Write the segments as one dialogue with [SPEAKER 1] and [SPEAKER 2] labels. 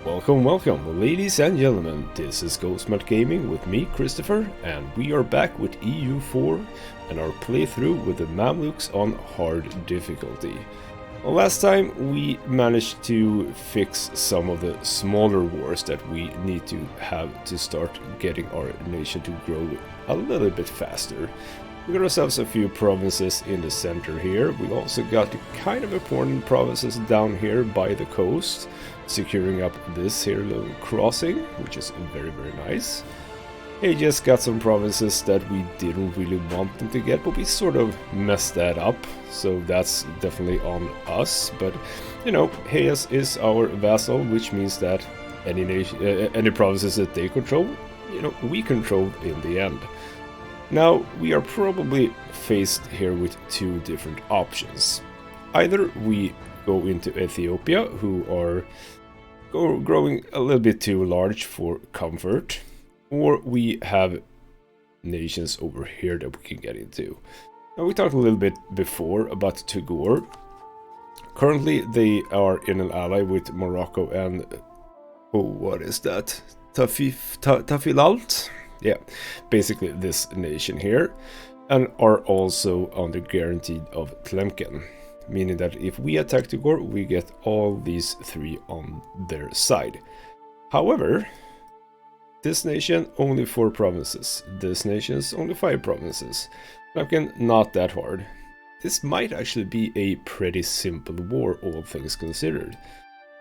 [SPEAKER 1] Welcome, ladies and gentlemen. This is GoSmart Gaming with me, Christopher, and we are back with EU4 and our playthrough with the Mamluks on hard difficulty. Well, last time we managed to fix some of the smaller wars that we need to have to start getting our nation to grow a little bit faster. We got ourselves a few provinces in the center here. We also got kind of important provinces down here by the coast, securing up this here little crossing, which is very nice. He just got some provinces that we didn't really want them to get, but we sort of messed that up, so that's definitely on us. But you know, Hayes is our vassal, which means that any provinces that they control, you know, we control in the end. Now, we are probably faced here with two different options. Either we go into Ethiopia, who are growing a little bit too large for comfort, or we have nations over here that we can get into. Now, we talked a little bit before about Tugor. Currently, they are in an ally with Morocco and... oh, what is that? Tafilalt? Yeah, basically this nation here, and are also under guarantee of Tlemcen, meaning that if we attack Tugor, we get all these three on their side. However, this nation only 4 provinces, this nation's only 5 provinces. Tlemcen, not that hard. This might actually be a pretty simple war, all things considered.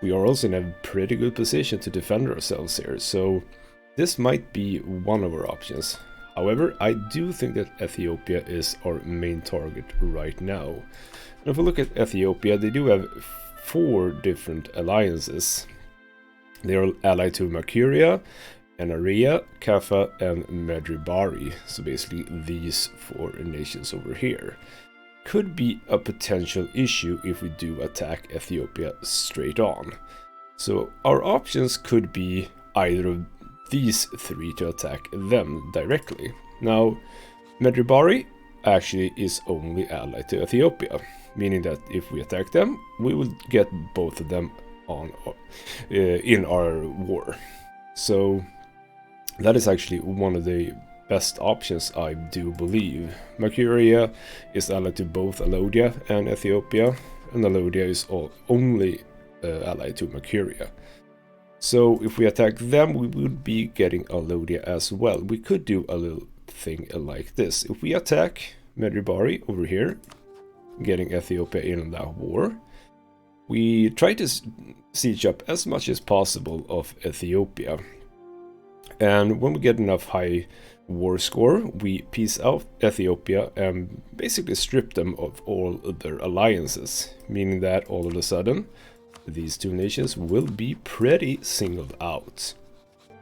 [SPEAKER 1] We are also in a pretty good position to defend ourselves here, so this might be one of our options. However, I do think that Ethiopia is our main target right now. And if we look at Ethiopia, they do have 4 different alliances. They are allied to Makuria, Anaria, Kaffa, and Medribari. So basically these 4 nations over here. Could be a potential issue if we do attack Ethiopia straight on. So our options could be either of these 3 to attack them directly. Now, Medribari actually is only allied to Ethiopia, meaning that if we attack them, we will get both of them on in our war. So that is actually one of the best options, I do believe. Makuria is allied to both Alodia and Ethiopia, and Alodia is only allied to Makuria. So if we attack them, we would be getting Alodia as well. We could do a little thing like this. If we attack Medribari over here, getting Ethiopia in that war, we try to siege up as much as possible of Ethiopia. And when we get enough high war score, we peace out Ethiopia and basically strip them of all of their alliances, meaning that all of a sudden these 2 nations will be pretty singled out.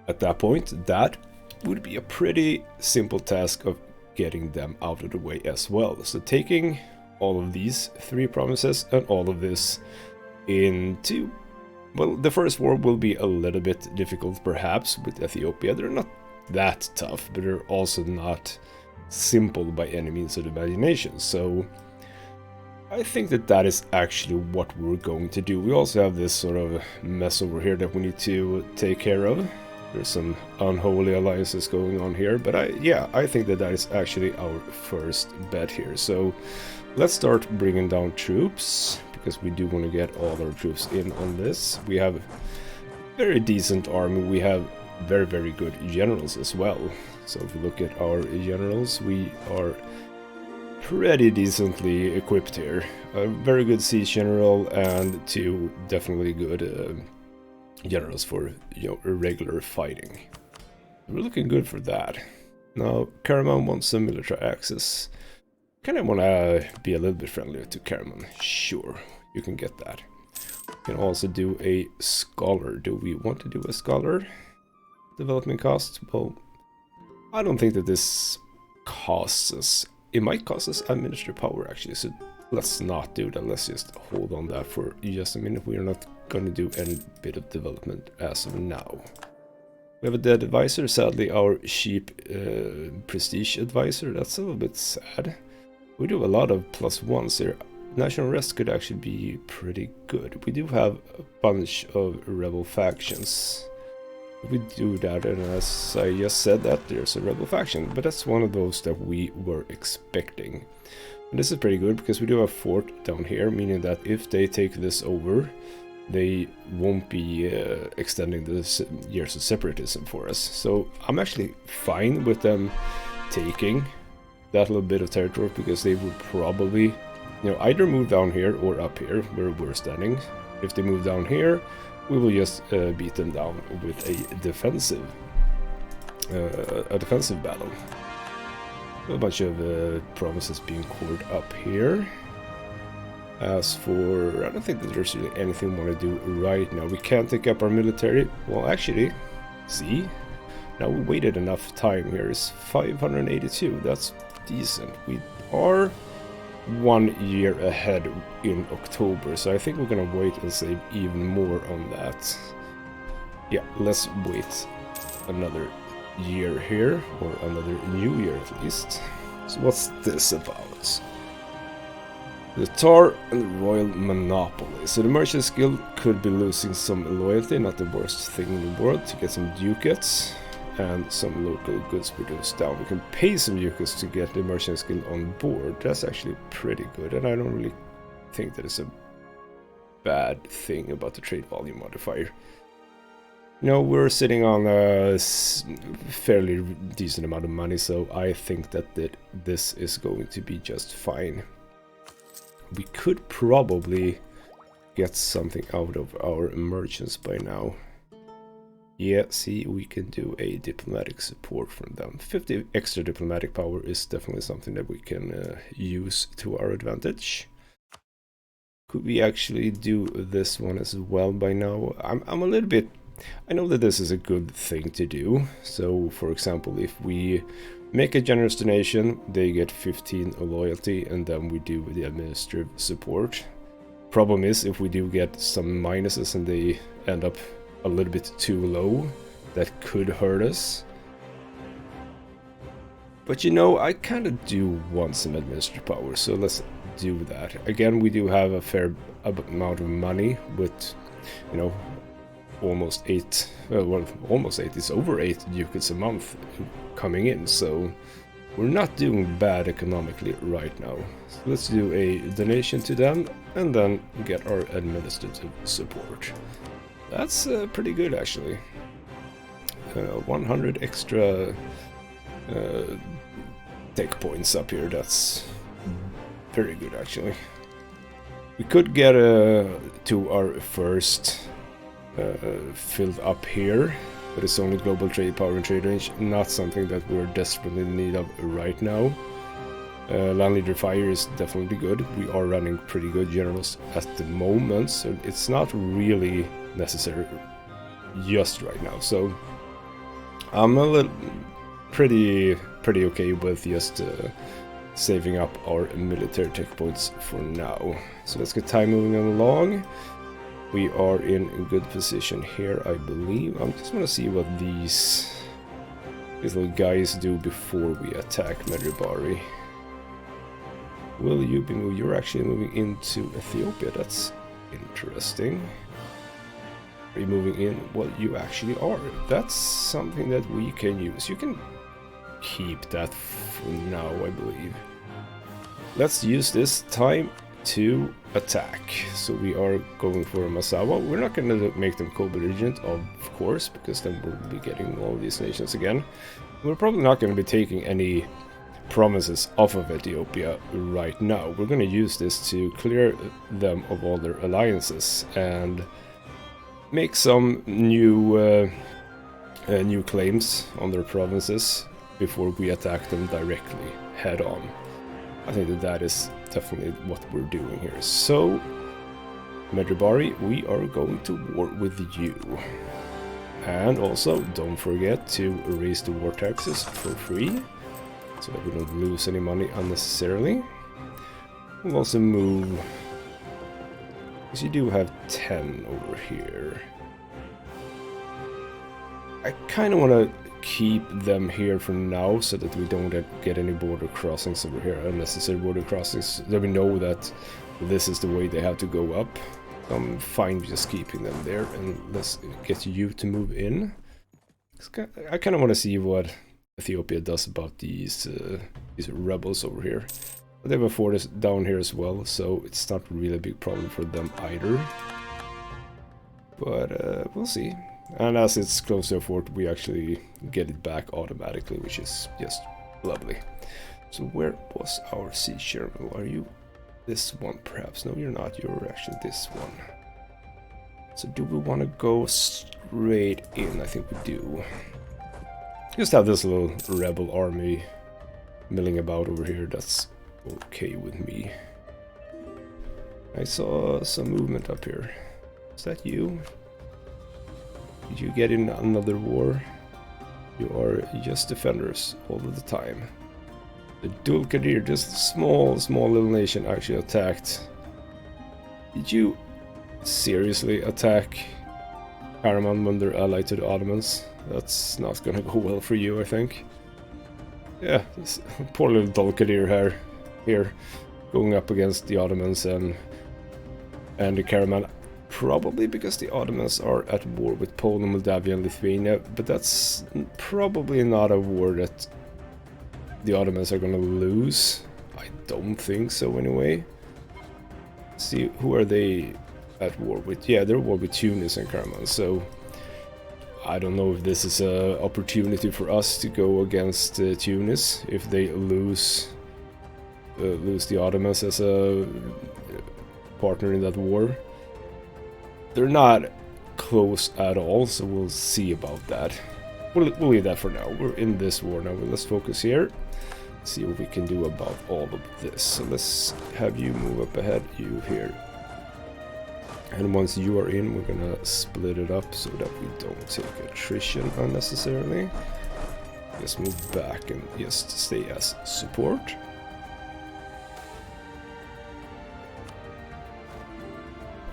[SPEAKER 1] At that point, that would be a pretty simple task of getting them out of the way as well. So taking all of these 3 provinces and all of this into... well, the first war will be a little bit difficult perhaps with Ethiopia. They're not that tough, but they're also not simple by any means of the imagination. So I think that that is actually what we're going to do. We also have this sort of mess over here that we need to take care of. There's some unholy alliances going on here, but I think that that is actually our first bet here. So let's start bringing down troops, because we do want to get all our troops in on this. We have a very decent army. We have very good generals as well. So if we look at our generals, we are pretty decently equipped here. A very good siege general and 2 definitely good generals for, you know, regular fighting. We're looking good for that. Now, Karaman wants some military access. Kind of want to be a little bit friendlier to Karaman. Sure, you can get that. We can also do a scholar. Do we want to do a scholar? Development cost? Well, I don't think that this costs us. It might cost us administrative power actually, so let's not do that. Let's just hold on that for just a minute. We are not going to do any bit of development as of now. We have a dead advisor, sadly our cheap prestige advisor. That's a little bit sad. We do a lot of +1s here. national rest could actually be pretty good. We do have a bunch of rebel factions. We do that, and as I just said that, there's a rebel faction, but that's one of those that we were expecting. And this is pretty good because we do have a fort down here, meaning that if they take this over, they won't be extending the years of separatism for us. So I'm actually fine with them taking that little bit of territory, because they would probably, you know, either move down here or up here where we're standing. If they move down here, we will just beat them down with a defensive battle. A bunch of provinces being cored up here. As for, I don't think that there's really anything we want to do right now. We can't take up our military. Well, actually, see, now we waited enough time here. It's 582. That's decent. We are 1 year ahead in October, so I think we're gonna wait and save even more on that. Yeah, let's wait another year here, or another new year at least. So what's this about? The Tar and the Royal Monopoly. So the Merchants Guild could be losing some loyalty, not the worst thing in the world, to get some ducats and some local goods produced down. We can pay some ducats to get the Merchants Guild on board. That's actually pretty good, and I don't really think that is a bad thing about the trade volume modifier. No, we're sitting on a fairly decent amount of money, so I think that this is going to be just fine. We could probably get something out of our merchants by now. Yeah, see, we can do a diplomatic support from them. 50 extra diplomatic power is definitely something that we can use to our advantage. Could we actually do this one as well by now? I'm a little bit... I know that this is a good thing to do. So, for example, if we make a generous donation, they get 15 loyalty, and then we do the administrative support. Problem is, if we do get some minuses and they end up a little bit too low, that could hurt us. But you know, I kind of do want some administrative power, so let's do that. Again, we do have a fair amount of money with, you know, almost 8, well, almost 8, it's over 8 ducats a month coming in, so we're not doing bad economically right now. So let's do a donation to them and then get our administrative support. That's pretty good, actually. 100 extra tech points up here. That's very good, actually. We could get to our first filled up here, but it's only global trade power and trade range. Not something that we're desperately in need of right now. Land leader fire is definitely good. We are running pretty good generals at the moment, so it's not really necessary just right now. So I'm a little pretty okay with just saving up our military tech points for now. So let's get time moving along. We are in a good position here, I believe. I just want to see what these little guys do before we attack Medjugorje. Will you be moving? You're actually moving into Ethiopia. That's interesting. Are you moving in? Well, you actually are. That's something that we can use. You can keep that for now, I believe. Let's use this time to attack. So we are going for Massawa. We're not going to make them co-belligerent, of course, because then we'll be getting all these nations again. We're probably not going to be taking any promises off of Ethiopia right now. We're going to use this to clear them of all their alliances and make some new claims on their provinces before we attack them directly head on. I think that is definitely what we're doing here. So, Medjugorje, we are going to war with you. And also, don't forget to raise the war taxes for free, so that we don't lose any money unnecessarily. We'll also move, because you do have 10 over here. I kind of want to keep them here for now, so that we don't get any border crossings over here, unnecessary border crossings. That we know that This is the way they have to go up. I'm fine just keeping them there, and let's get you to move in. I kind of want to see what Ethiopia does about these rebels over here. But they have a fortress down here as well, so it's not really a big problem for them either. But we'll see. And as it's close to a fort, we actually get it back automatically, which is just lovely. So where was our siege general? Are you this one perhaps? No, you're not. You're actually this one. So do we want to go straight in? I think we do. Just have this little rebel army milling about over here. That's okay with me. I saw some movement up here. Is that you? Did you get in another war? You are just defenders all of the time. The Dulkadir, just a small little nation, actually attacked. Did you seriously attack Karaman when they're allied to the Ottomans? That's not gonna go well for you, I think. Yeah, this poor little Dulkadir here going up against the Ottomans and the Karaman. Probably because the Ottomans are at war with Poland, Moldavia and Lithuania, but that's probably not a war that the Ottomans are gonna lose. I don't think so anyway. See, who are they at war with? Yeah, they're at war with Tunis and Karaman, so I don't know if this is an opportunity for us to go against Tunis if they lose the Ottomans as a partner in that war. They're not close at all, so we'll see about that. We'll leave that for now. We're in this war now. Let's focus here. See what we can do about all of this. So let's have you move up ahead, you here. And once you are in, we're gonna split it up so that we don't take attrition unnecessarily. Just move back and just stay as support.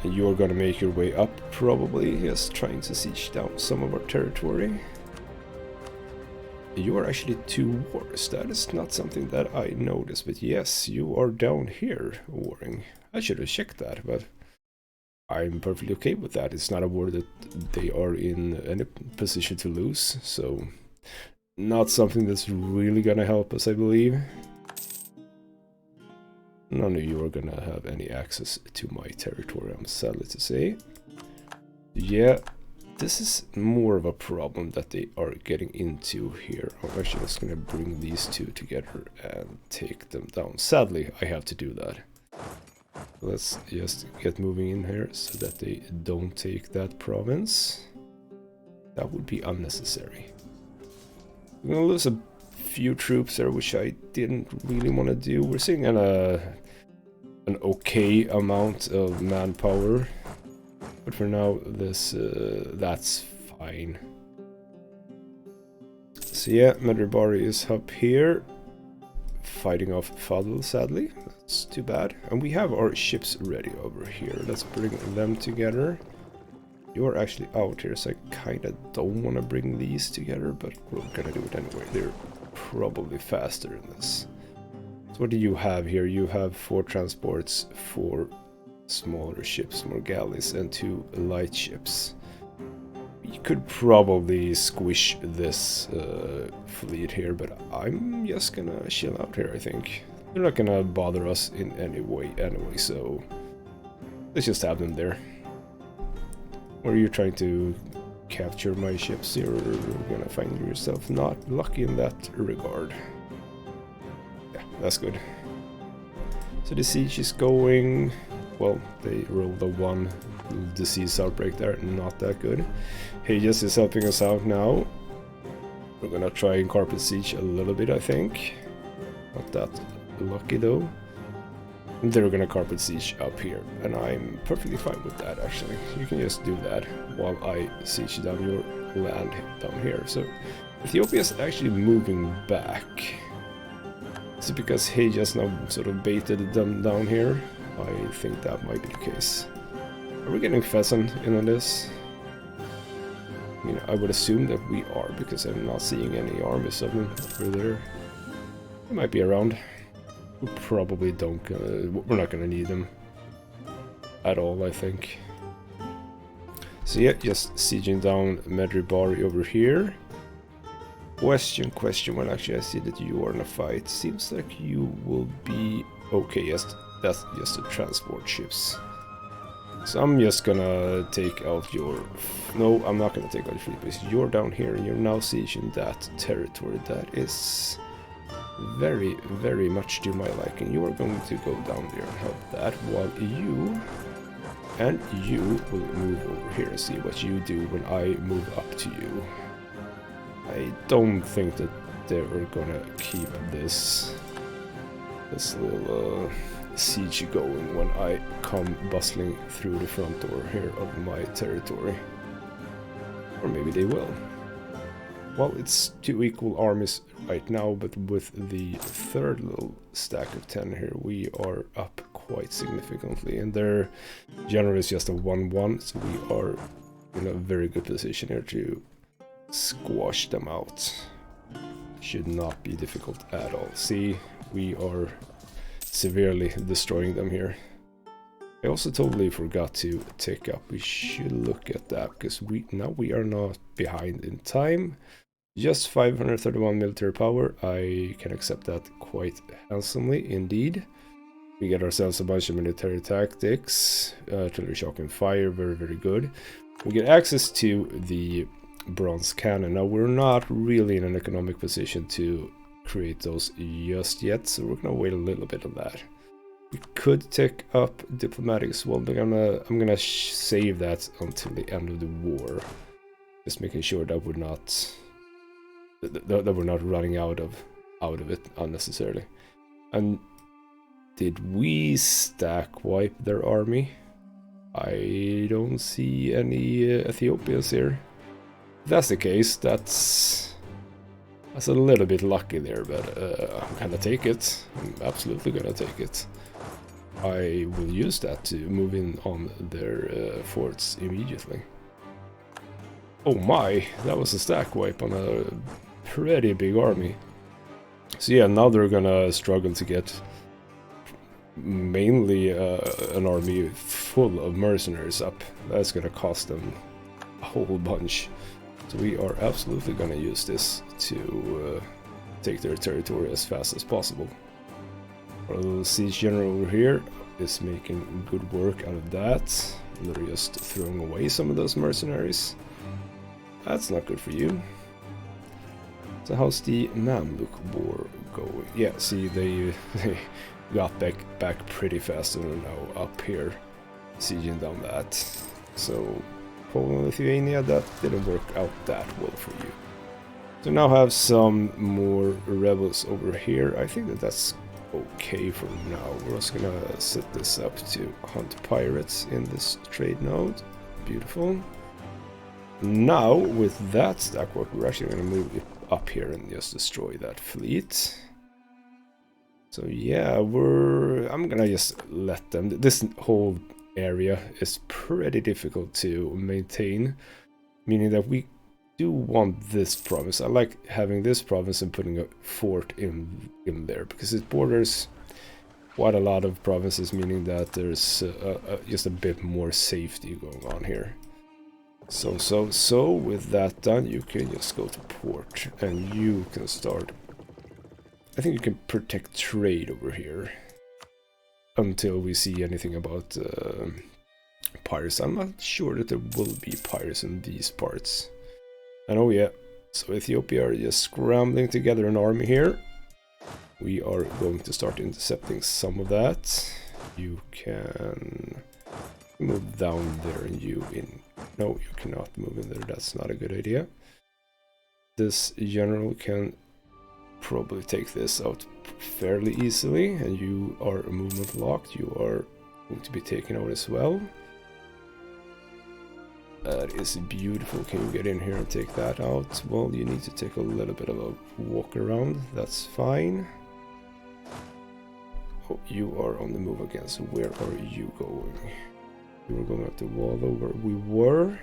[SPEAKER 1] And you're gonna make your way up, probably, yes, trying to siege down some of our territory. You are actually 2 wars. That is not something that I noticed, but yes, you are down here warring. I should have checked that, but I'm perfectly okay with that. It's not a war that they are in any position to lose, so not something that's really gonna help us, I believe. None of you are gonna have any access to my territory, I'm sadly to say. Yeah, this is more of a problem that they are getting into here. I'm actually just gonna bring these two together and take them down. Sadly, I have to do that. Let's just get moving in here so that they don't take that province. That would be unnecessary. We're gonna lose a few troops there, which I didn't really want to do. We're seeing an okay amount of manpower, but for now that's fine. So yeah, Medribari is up here fighting off Fadl, sadly. That's too bad. And we have our ships ready over here. Let's bring them together. You're actually out here, so I kind of don't want to bring these together, but we're gonna do it anyway. They're probably faster in this. So what do you have here? You have 4 transports, 4 smaller ships, more galleys, and 2 light ships. You could probably squish this fleet here, but I'm just gonna chill out here, I think. They're not gonna bother us in any way anyway, so let's just have them there. Or are you trying to capture my ships? You're gonna find yourself not lucky in that regard. Yeah, that's good. So the siege is going... Well, they rolled a 1 disease outbreak there, not that good. Hages is helping us out now. We're gonna try and carpet siege a little bit, I think. Not that lucky though. And they're gonna carpet siege up here, and I'm perfectly fine with that actually. You can just do that while I siege down your land down here. So Ethiopia is actually moving back. Is it because he just now sort of baited them down here? I think that might be the case. Are we getting Fezzan in on this? I mean, I would assume that we are, because I'm not seeing any armies of them over there. They might be around. We probably don't. We're not gonna need them. at all, I think. So yeah, just sieging down Medribari over here. Question, well actually I see that you are in a fight. Seems like you will be... Okay, yes, that's just the transport ships. So I'm just gonna take out your... No, I'm not gonna take out your fleet base. You're down here and you're now sieging that territory. That is very, very much to my liking. You are going to go down there and help that, while you and you will move over here and see what you do when I move up to you. I don't think that they're gonna keep this little siege going when I come bustling through the front door here of my territory. Or maybe they will. Well, it's 2 equal armies right now, but with the third little stack of 10 here, we are up quite significantly. And their general is just a 1-1, so we are in a very good position here to squash them out. Should not be difficult at all. See, we are severely destroying them here. I also totally forgot to take up. We should look at that, because now we are not behind in time. Just 531 military power. I can accept that quite handsomely indeed. We get ourselves a bunch of military tactics, artillery, shock and fire, very, very good. We get access to the bronze cannon. Now we're not really in an economic position to create those just yet, so we're gonna wait a little bit on that. We could take up diplomatic as well, but I'm gonna save that until the end of the war, just making sure that we're not running out of it unnecessarily. And did we stack wipe their army? I don't see any Ethiopians here. If that's the case, that's a little bit lucky there, but I'm gonna take it. I'm absolutely gonna take it. I will use that to move in on their forts immediately. Oh my, that was a stack wipe on a pretty big army. So yeah, now they're gonna struggle to get mainly an army full of mercenaries up. That's gonna cost them a whole bunch. So we are absolutely gonna use this to take their territory as fast as possible. Our little siege general over here is making good work out of that. And they're just throwing away some of those mercenaries. That's not good for you. So how's the Mamluk war going? Yeah, see, they got back pretty fast and are now up here sieging down that. So Poland and Lithuania, that didn't work out that well for you. So now have some more rebels over here. I think that's okay for now. We're also gonna set this up to hunt pirates in this trade node. Beautiful. Now with that stack work, we're actually gonna move it up here and just destroy that fleet. So yeah, I'm gonna just let them. This whole area is pretty difficult to maintain, meaning that we do want this province. I like having this province and putting a fort in there, because it borders quite a lot of provinces, meaning that there's just a bit more safety going on here. So with that done, you can just go to port and you can start. I think you can protect trade over here until we see anything about pirates. I'm not sure that there will be pirates in these parts. And oh yeah, so Ethiopia are just scrambling together an army here. We are going to start intercepting some of that. You can move down there and you in. No, you cannot move in there. That's not a good idea. This general can probably take this out fairly easily, and you are movement locked. You are going to be taken out as well. That is beautiful. Can you get in here and take that out? Well, you need to take a little bit of a walk around. That's fine. Oh, you are on the move again. So where are you going? You were going up the wall over. We were.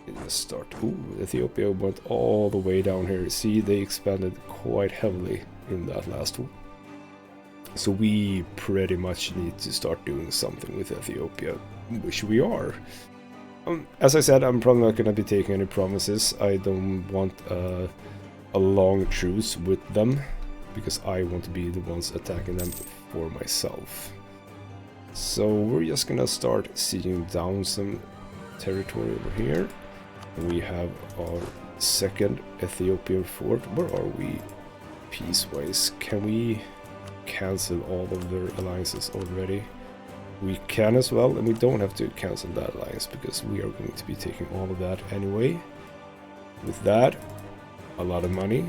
[SPEAKER 1] Let's start. Ooh, Ethiopia went all the way down here. See, they expanded quite heavily in that last So we pretty much need to start doing something with Ethiopia, which we are. As I said, I'm probably not going to be taking any promises. I don't want a long truce with them, because I want to be the ones attacking them for myself. So we're just going to start sieging down some territory over here. We have our second Ethiopian fort. Where are we peace-wise? Can we cancel all of their alliances already? We can as well, and we don't have to cancel that alliance because we are going to be taking all of that anyway. With that, a lot of money.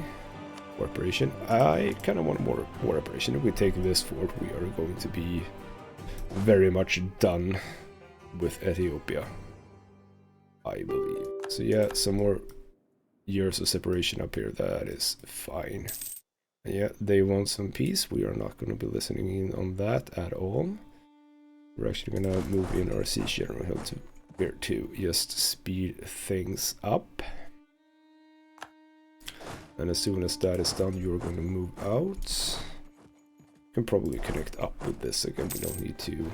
[SPEAKER 1] War operation. I kind of want more war operation. If we take this fort, we are going to be very much done with Ethiopia, I believe. So yeah, some more years of separation up here. That is fine. And yeah, they want some peace. We are not going to be listening in on that at all. We're actually going to move in our siege general hill to here to just speed things up. And as soon as that is done, you're going to move out. Can probably connect up with this again. We don't need to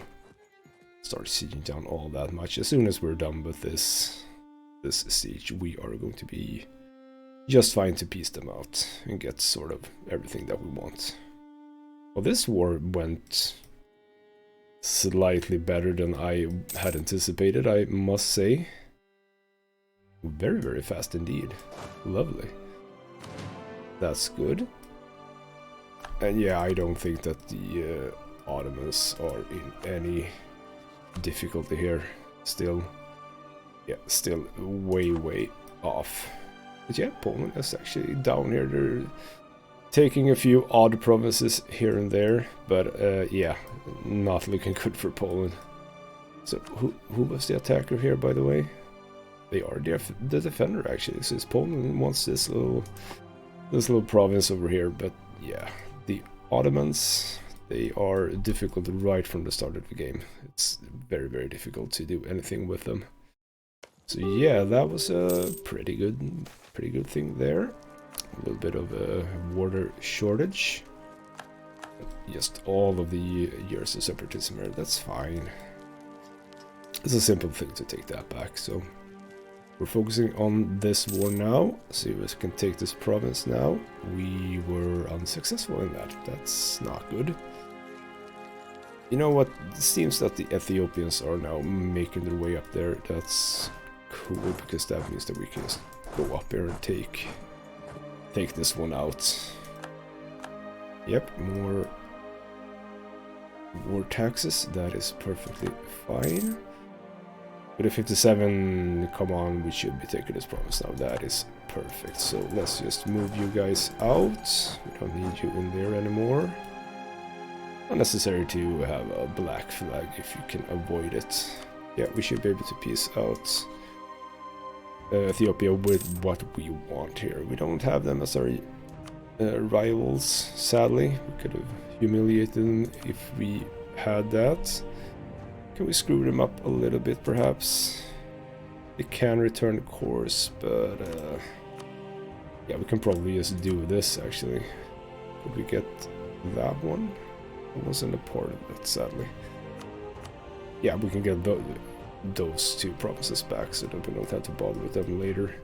[SPEAKER 1] start sieging down all that much. As soon as we're done with this siege, we are going to be just fine to piece them out and get sort of everything that we want. Well, this war went slightly better than I had anticipated, I must say. Very, very fast indeed. Lovely. That's good. And yeah, I don't think that the Ottomans are in any difficulty here. Still, yeah, still way, way off. But yeah, Poland is actually down here. They're taking a few odd provinces here and there, but yeah, not looking good for Poland. So who was the attacker here, by the way? They are the defender, actually. Since Poland wants this little province over here, but yeah, the Ottomans, they are difficult right from the start of the game. It's very, very difficult to do anything with them. So yeah, that was a pretty good thing there. A little bit of a water shortage. Just all of the years of separatism here, that's fine. It's a simple thing to take that back, so we're focusing on this war now. See if we can take this province now. We were unsuccessful in that. That's not good. You know what? It seems that the Ethiopians are now making their way up there. That's cool, because that means that we can just go up here and take this one out. Yep, more war taxes. That is perfectly fine. With a 57, come on, we should be taking this province now. That is perfect. So let's just move you guys out. We don't need you in there anymore. Unnecessary to have a black flag if you can avoid it. Yeah, we should be able to peace out Ethiopia with what we want here. We don't have them as our rivals, sadly. We could have humiliated them if we had that. Can we screw them up a little bit, perhaps? They can return course, but yeah, we can probably just do this, actually. Could we get that one? I wasn't a part of it, sadly. Yeah, we can get those two provinces back, so that we don't have to bother with them later.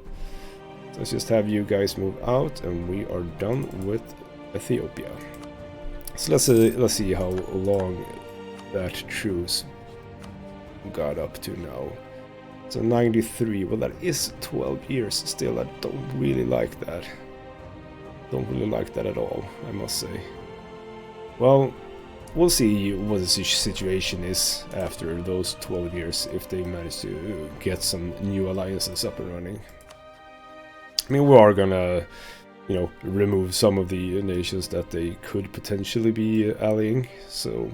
[SPEAKER 1] So let's just have you guys move out, and we are done with Ethiopia. So let's see how long that truce got up to now. So 93, well, that is 12 years still. I don't really like that. Don't really like that at all, I must say. Well, we'll see what the situation is after those 12 years, if they manage to get some new alliances up and running. I mean, we are gonna, you know, remove some of the nations that they could potentially be allying, so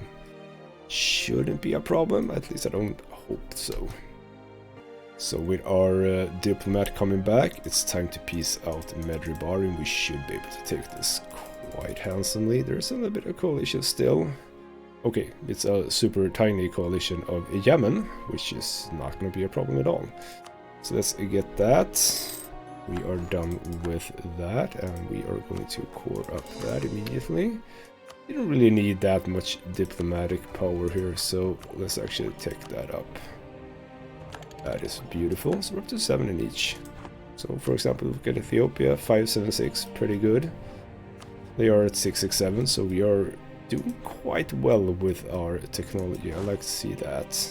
[SPEAKER 1] shouldn't be a problem. At least I don't hope so. So with our diplomat coming back, it's time to peace out Medribar, and we should be able to take this quite handsomely. There's a little bit of coalition still. Okay, it's a super tiny coalition of Yemen, which is not going to be a problem at all. So let's get that. We are done with that, and we are going to core up that immediately. You don't really need that much diplomatic power here, so let's actually take that up. That is beautiful. So we're up to 7 in each. So for example, look at Ethiopia, 576, pretty good. They are at 667, so we are doing quite well with our technology. I like to see that.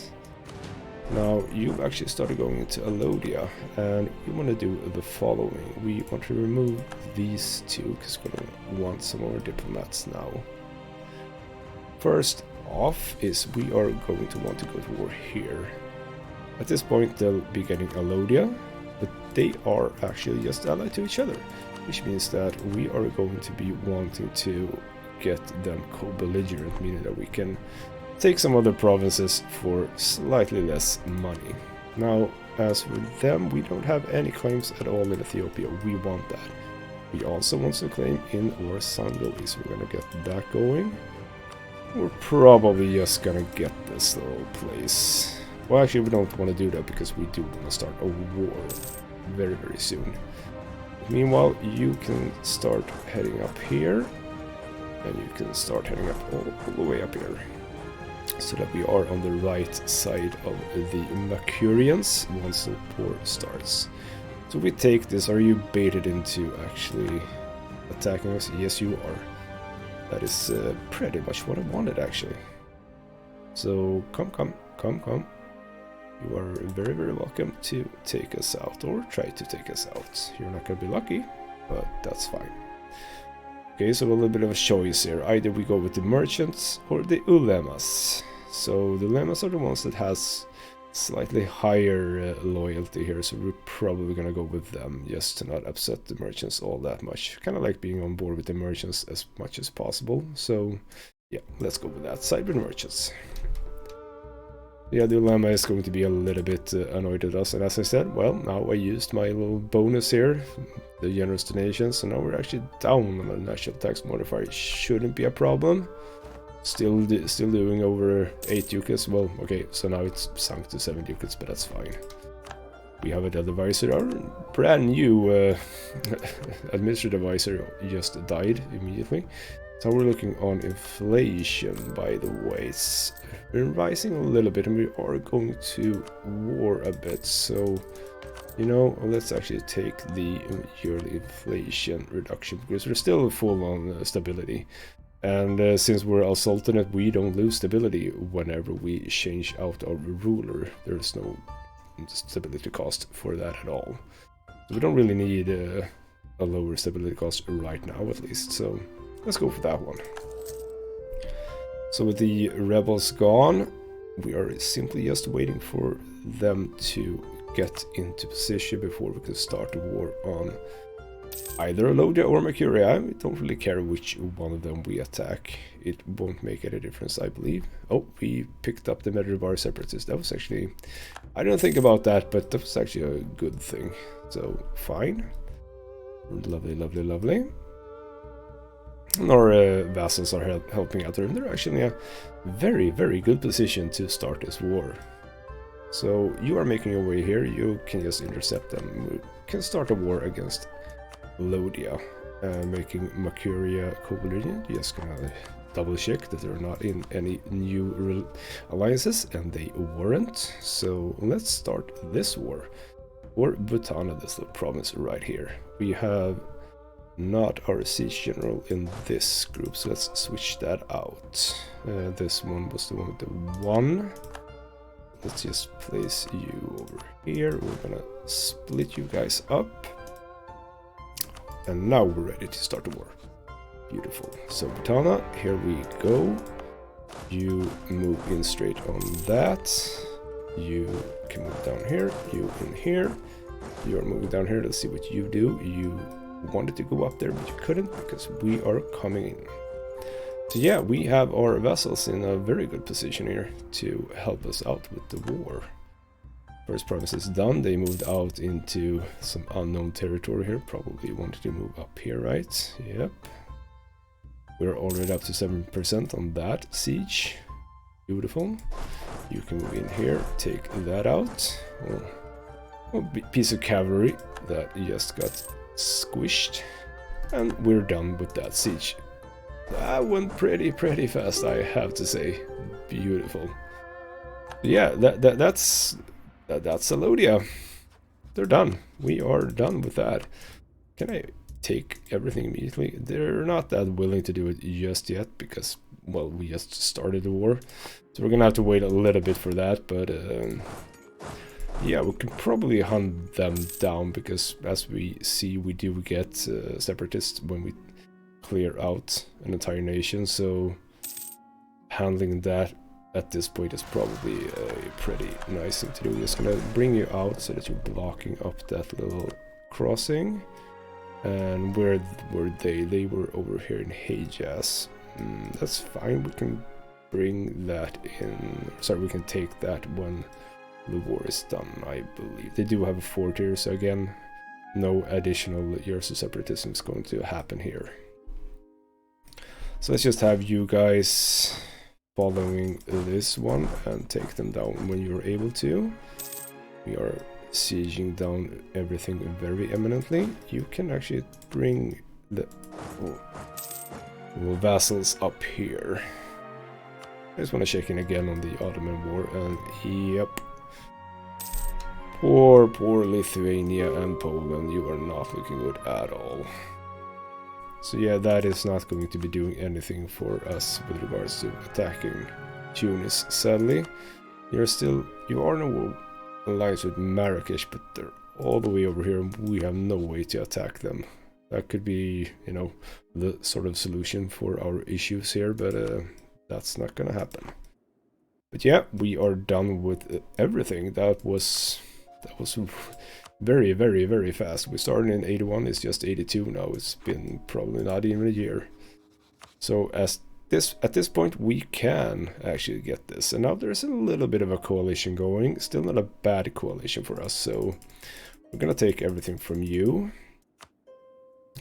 [SPEAKER 1] Now, you've actually started going into Alodia, and we want to do the following. We want to remove these two, because we're going to want some more diplomats now. First off is we are going to want to go to war here. At this point, they'll be getting Alodia, but they are actually just allied to each other, which means that we are going to be wanting to get them co-belligerent, meaning that we can take some other provinces for slightly less money. Now, as with them, we don't have any claims at all in Ethiopia. We want that. We also want to claim in our Sangoli, so we're going to get that going. We're probably just going to get this little place. Well, actually, we don't want to do that because we do want to start a war very, very soon. Meanwhile, you can start heading up here, and you can start heading up all the way up here, so that we are on the right side of the Mercurians once the war starts. So we take this. Are you baited into actually attacking us? Yes, you are. That is pretty much what I wanted, actually. So come. You are very, very welcome to take us out, or try to take us out. You're not going to be lucky, but that's fine. Okay, so a little bit of a choice here. Either we go with the merchants or the ulemas. So the ulemas are the ones that has slightly higher loyalty here, so we're probably going to go with them just to not upset the merchants all that much. Kind of like being on board with the merchants as much as possible. So yeah, let's go with that side with merchants. Yeah, the ulema is going to be a little bit annoyed at us, and as I said, well, now I used my little bonus here, the generous donations, so now we're actually down on the national tax modifier. It shouldn't be a problem. Still doing over 8 ducats. Well, okay, so now it's sunk to 7 ducats, but that's fine. We have an advisor, our brand new administrative advisor just died immediately. So we're looking on inflation, by the way. It's been rising a little bit, and we are going to war a bit. So, you know, let's actually take the yearly inflation reduction, because we're still full on stability. And since we're a sultanate, we don't lose stability whenever we change out our ruler. There's no stability cost for that at all. So we don't really need a lower stability cost right now, at least. So let's go for that one. So with the rebels gone, we are simply just waiting for them to get into position before we can start the war on either Alodia or Mercuria. We don't really care which one of them we attack. It won't make any difference, I believe. Oh, we picked up the Medribar separatists. That was actually... I didn't think about that, but that was actually a good thing. So, fine. Lovely, lovely, lovely. And our vassals are helping out there, and they're actually in a very, very good position to start this war. So, you are making your way here. You can just intercept them. We can start a war against Alodia, making Mercuria co-belligerent. Just gonna double check that they're not in any new alliances, and they weren't. So let's start this war. Or Butana, this little province right here. We have not our siege general in this group, so let's switch that out. This one was the one with the 1. Let's just place you over here. We're gonna split you guys up. And now we're ready to start the war. Beautiful. So Butana, here we go. You move in straight on that. You can move down here. You in here. You are moving down here. Let's see what you do. You wanted to go up there, but you couldn't because we are coming in. So yeah, we have our vessels in a very good position here to help us out with the war. First province is done. They moved out into some unknown territory here. Probably wanted to move up here, right? Yep. We're already up to 7% on that siege. Beautiful. You can move in here, take that out. A piece of cavalry that just got squished. And we're done with that siege. That went pretty fast, I have to say. Beautiful. Yeah, that's Alodia. They're done. We are done with that. Can I take everything immediately? They're not that willing to do it just yet because, well, we just started the war. So we're gonna have to wait a little bit for that, but yeah, we can probably hunt them down because, as we see, we do get separatists when we clear out an entire nation, so handling that at this point is probably a pretty nice thing to do. We're just gonna bring you out so that you're blocking up that little crossing. And where were they? They were over here in Hejaz. That's fine, we can bring that in. Sorry, we can take that when the war is done, I believe. They do have a fort here, so again, no additional years of separatism is going to happen here. So let's just have you guys following this one and take them down when you're able to. We are sieging down everything very eminently. You can actually bring the vassals up here. I just want to check in again on the Ottoman War, and yep. Poor Lithuania and Poland, you are not looking good at all. So yeah, that is not going to be doing anything for us with regards to attacking Tunis, sadly. You are in a alliance with Marrakesh, but they're all the way over here and we have no way to attack them. That could be, you know, the sort of solution for our issues here, but that's not gonna happen. But yeah, we are done with everything. That was very fast. We started in 81, it's just 82 now. It's been probably not even a year. So at this point we can actually get this. And now there's a little bit of a coalition going. Still not a bad coalition for us, so we're gonna take everything from you.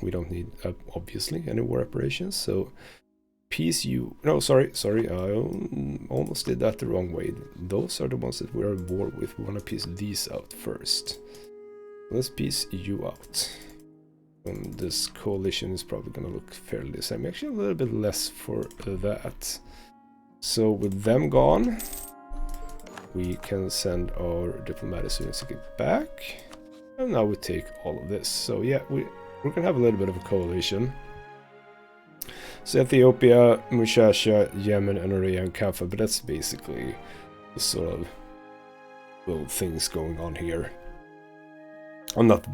[SPEAKER 1] We don't need, obviously, any war operations, so peace you... No, sorry, I almost did that the wrong way. Those are the ones that we're at war with. We want to piece these out first. Let's piece you out. And this coalition is probably going to look fairly the same. Actually, a little bit less for that. So with them gone, we can send our diplomatic students to get back. And now we take all of this. So yeah, we're going to have a little bit of a coalition. So Ethiopia, Mushasha, Yemen, and Orea and Kaffa, but that's basically the sort of little things going on here. I'm not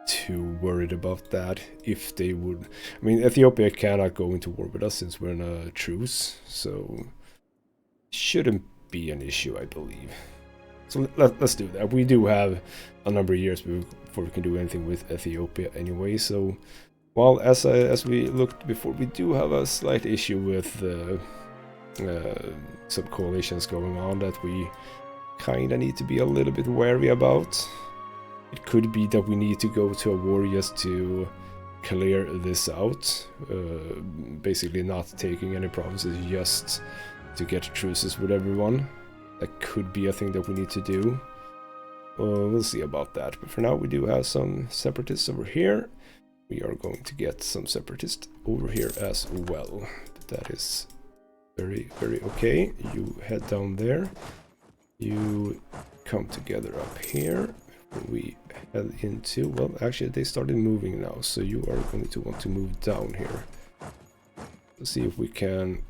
[SPEAKER 1] too worried about that. If they would... I mean, Ethiopia cannot go into war with us since we're in a truce, so it shouldn't be an issue, I believe. So let's do that. We do have a number of years before we can do anything with Ethiopia anyway, so... Well, as we looked before, we do have a slight issue with some coalitions going on that we kind of need to be a little bit wary about. It could be that we need to go to a war just to clear this out, basically not taking any provinces just to get truces with everyone. That could be a thing that we need to do. We'll see about that, but for now we do have some separatists over here. We are going to get some separatists over here as well. But that is very okay. You head down there. You come together up here. We head into... Well, actually, they started moving now, so you are going to want to move down here. Let's see if we can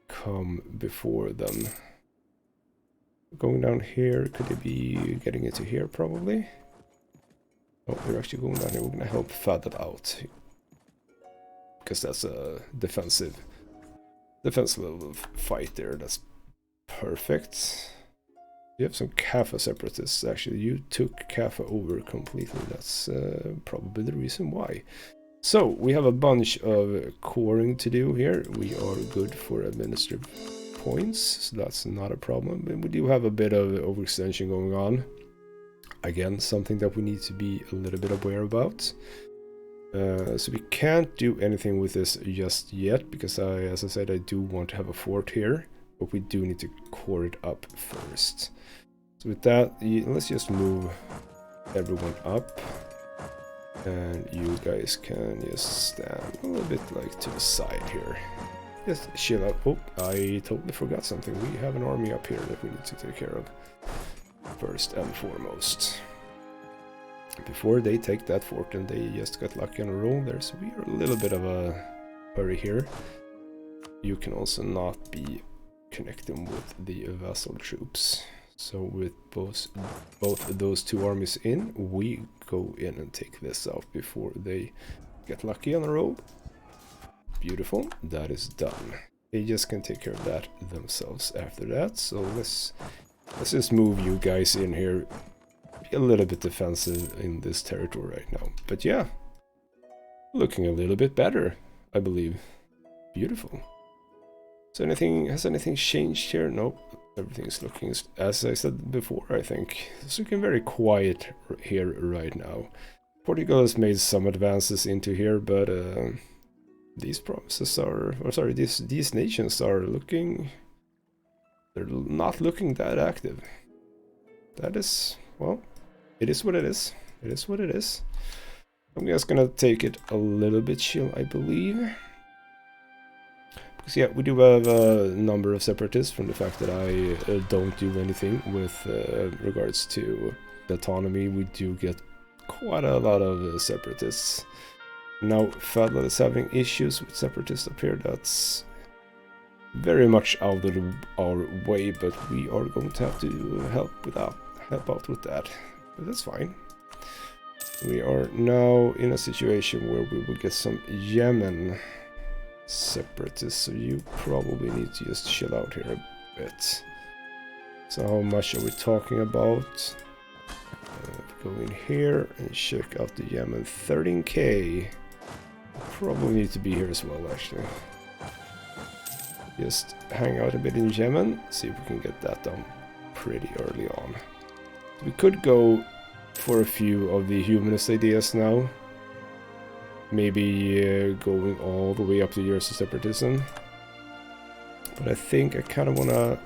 [SPEAKER 1] come before them. Going down here, could they be getting into here, probably? Oh, they're actually going down here. We're going to help Fadad out. Because that's a defensive level fight there. That's perfect. You have some Kaffa separatists, actually. You took Kaffa over completely. That's probably the reason why. So, we have a bunch of coring to do here. We are good for administrative points, so that's not a problem. And we do have a bit of overextension going on. Again, something that we need to be a little bit aware about. So we can't do anything with this just yet, because as I said, I do want to have a fort here, but we do need to core it up first. So with that, let's just move everyone up. And you guys can just stand a little bit like to the side here. Just chill out. Oh, I totally forgot something. We have an army up here that we need to take care of first and foremost. Before they take that fort, and they just got lucky on a roll there, so we are a little bit of a hurry here. You can also not be connecting with the vassal troops. So with both those two armies in, we go in and take this out before they get lucky on a roll. Beautiful, that is done. They just can take care of that themselves after that. So let's just move you guys in here. Be a little bit defensive in this territory right now. But yeah, looking a little bit better, I believe. Beautiful. So has anything changed here? Nope. Everything's looking, as I said before, I think. It's looking very quiet here right now. Portugal has made some advances into here, but these provinces are, or sorry, these nations are looking, they're not looking that active. That is, well, it is what it is. It is what it is. I'm just gonna take it a little bit chill, I believe. Because yeah, we do have a number of separatists from the fact that I don't do anything with regards to autonomy. We do get quite a lot of separatists. Now, Fadla is having issues with separatists up here. That's very much out of our way, but we are going to have to help out with that. But that's fine. We are now in a situation where we will get some Yemen separatists, so you probably need to just chill out here a bit. So how much are we talking about? Go in here and check out the Yemen. 13k. Probably need to be here as well, actually. Just hang out a bit in Yemen, see if we can get that done pretty early on. We could go for a few of the humanist ideas now. Maybe going all the way up to years of separatism. But I think I kind of want to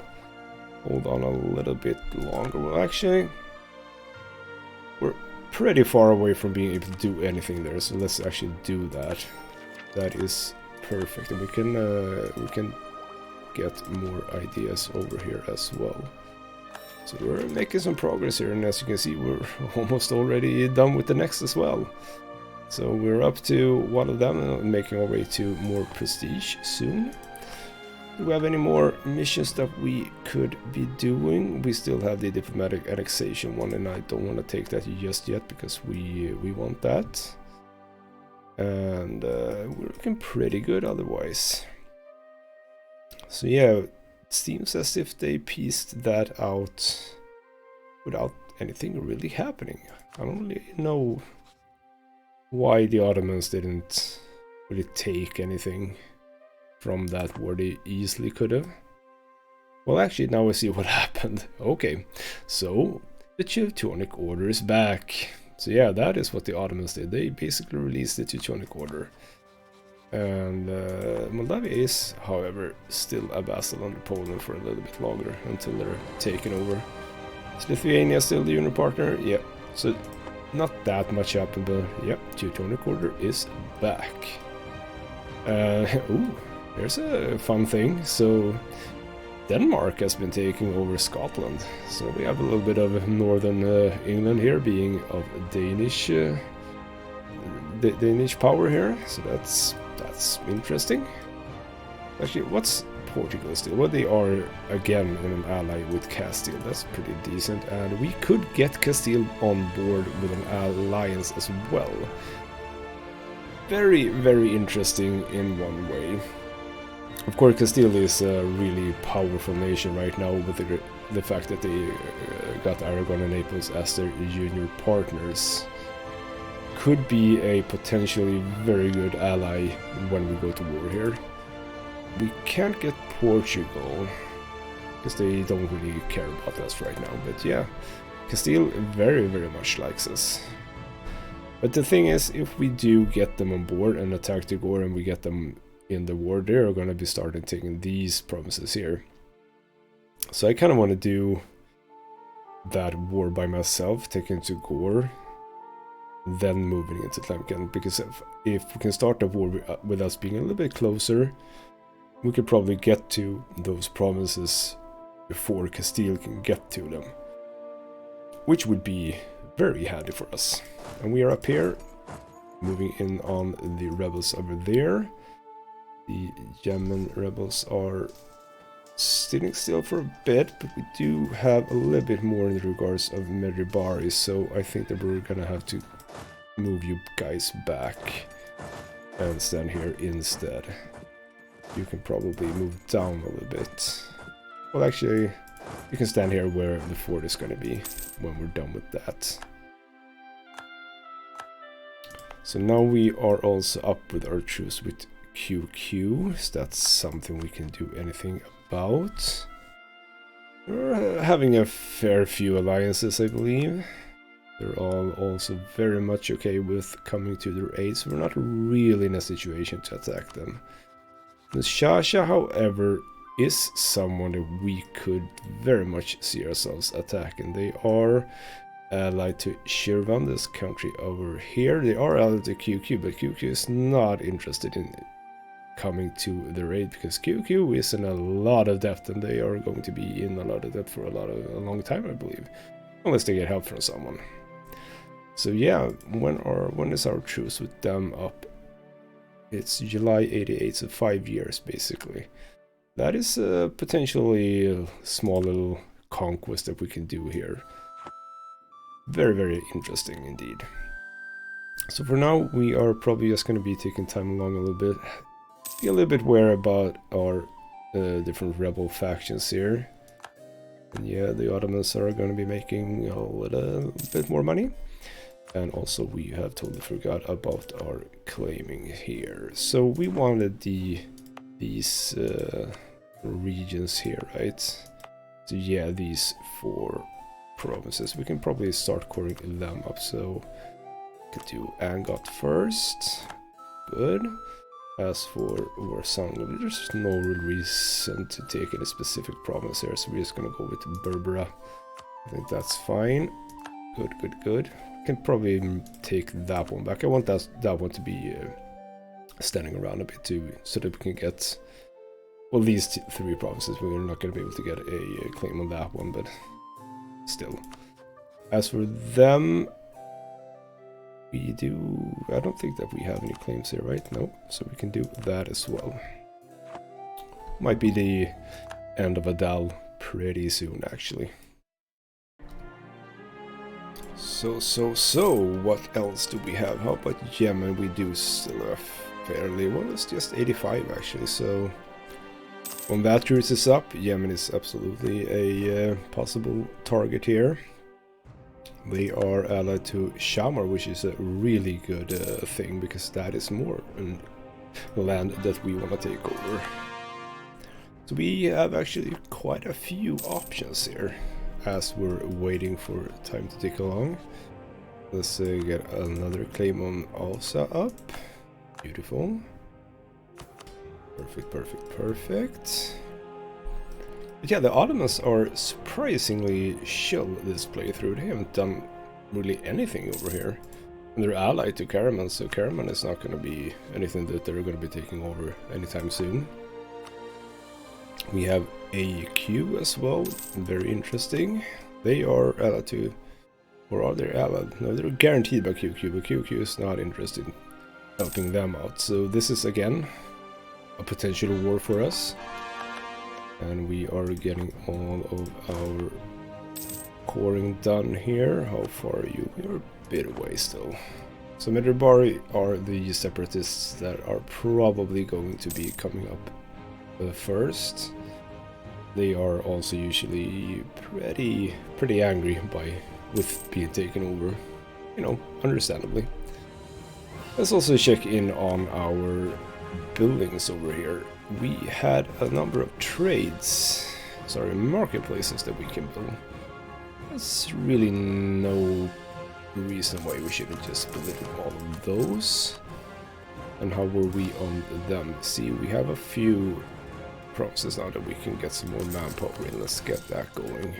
[SPEAKER 1] hold on a little bit longer. Well, actually, we're pretty far away from being able to do anything there, so let's actually do that. That is perfect, and we can get more ideas over here as well. So we're making some progress here, and as you can see, we're almost already done with the next as well. So we're up to one of them and making our way to more prestige soon. Do we have any more missions that we could be doing? We still have the diplomatic annexation one, and I don't want to take that just yet because we want that. And we're looking pretty good otherwise. So yeah, it seems as if they pieced that out without anything really happening. I don't really know why the Ottomans didn't really take anything from that war. They easily could have. Well, actually, now I see what happened. Okay, so the Teutonic Order is back. So yeah, that is what the Ottomans did. They basically released the Teutonic Order. And Moldavia is, however, still a vassal under Poland for a little bit longer until they're taken over. Is Lithuania still the unit partner? Yeah, so not that much happened, but yeah, Teutonic Order is back. Ooh, there's a fun thing. So Denmark has been taking over Scotland. So we have a little bit of northern England here being of Danish power here. So that's interesting. Actually, what's Portugal still? Well, they are again in an ally with Castile. That's pretty decent, and we could get Castile on board with an alliance as well. Very, very interesting in one way. Of course, Castile is a really powerful nation right now with the fact that they got Aragon and Naples as their junior partners. Could be a potentially very good ally when we go to war here. We can't get Portugal because they don't really care about us right now, but yeah, Castile very, very much likes us. But the thing is, if we do get them on board and attack the Gore and we get them in the war, they're going to be starting taking these provinces here. So I kind of want to do that war by myself, taking to Gore. then moving into Tlemcen, because if we can start a war with us being a little bit closer, we could probably get to those provinces before Castile can get to them, which would be very handy for us. And we are up here, moving in on the rebels over there. The Yemen rebels are sitting still for a bit, but we do have a little bit more in regards of Medjugorje, so I think that we're gonna have to move you guys back and stand here instead. You can probably move down a little bit. Well, actually, you can stand here where the fort is gonna be when we're done with that. So now we are also up with our truce with QQ, so that's something we can do anything about. We're having a fair few alliances, I believe. They're all also very much okay with coming to their aid, so we're not really in a situation to attack them. The Shasha, however, is someone that we could very much see ourselves attacking. They are allied to Shirvan, this country over here. They are allied to QQ, but QQ is not interested in coming to their aid because QQ is in a lot of debt, and they are going to be in a lot of debt for a long time, I believe, unless they get help from someone. So yeah, when is our truce with them up? It's July 88, so 5 years basically. That is potentially a small little conquest that we can do here. Very, very interesting indeed. So for now, we are probably just going to be taking time along a little bit. Be a little bit wary about our different rebel factions here. And yeah, the Ottomans are going to be making a little bit more money. And also we have totally forgot about our claiming here. So we wanted these regions here, right? So yeah, these 4 provinces. We can probably start coring them up. So we could do Angot first. Good. As for Warsang, there's no real reason to take any specific province here, so we're just gonna go with Berbera. I think that's fine. Good, good, good. Can probably take that one back. I want that one to be standing around a bit too, so that we can get, well, these 3 provinces. We're not going to be able to get a claim on that one, but still. As for them, we do, I don't think that we have any claims here, right? No, so we can do that as well. Might be the end of Adal pretty soon, actually. So, what else do we have? How about Yemen? We do still have fairly, well, it's just 85 actually, so when that truce is up, Yemen is absolutely a possible target here. They are allied to Shamar, which is a really good thing, because that is more land that we want to take over. So we have actually quite a few options here as we're waiting for time to tick along. Let's get another claim on Alsa up. Beautiful. Perfect, perfect, perfect. But yeah, the Ottomans are surprisingly chill this playthrough. They haven't done really anything over here. And they're allied to Karaman, so Karaman is not going to be anything that they're going to be taking over anytime soon. We have AQ as well, very interesting. They are allied to, or are they allied? No, they're guaranteed by QQ, but QQ is not interested in helping them out. So this is again a potential war for us. And we are getting all of our coring done here. How far are you? We're a bit away still. So Medjugorje are the separatists that are probably going to be coming up first. They are also usually pretty angry with being taken over, you know, understandably. Let's also check in on our buildings over here. We had a number of marketplaces that we can build. There's really no reason why we shouldn't just build all of those. And how were we on them? See, we have a few promises now that we can get some more manpower in. Let's get that going.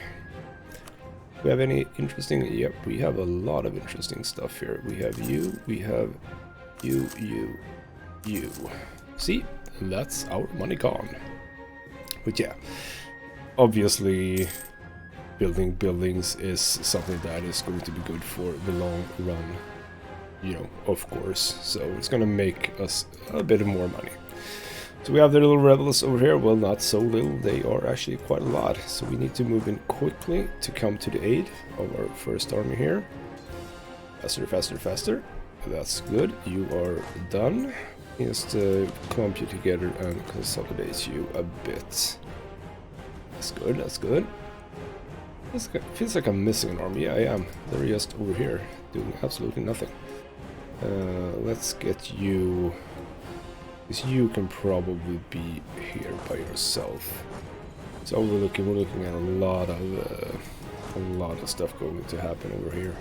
[SPEAKER 1] We have any interesting? Yep, we have a lot of interesting stuff here. We have you, we have you. See, that's our money gone. But yeah, obviously building buildings is something that is going to be good for the long run, you know, of course. So it's gonna make us a bit more money. So we have the little rebels over here. Well, not so little, they are actually quite a lot. So we need to move in quickly to come to the aid of our first army here. Faster, faster, faster. That's good. You are done. Just clump you together and consolidate you a bit. That's good, that's good. Feels like I'm missing an army. Yeah, I am. They're just over here doing absolutely nothing. Let's get you... because you can probably be here by yourself. So we're looking at a lot of stuff going to happen over here.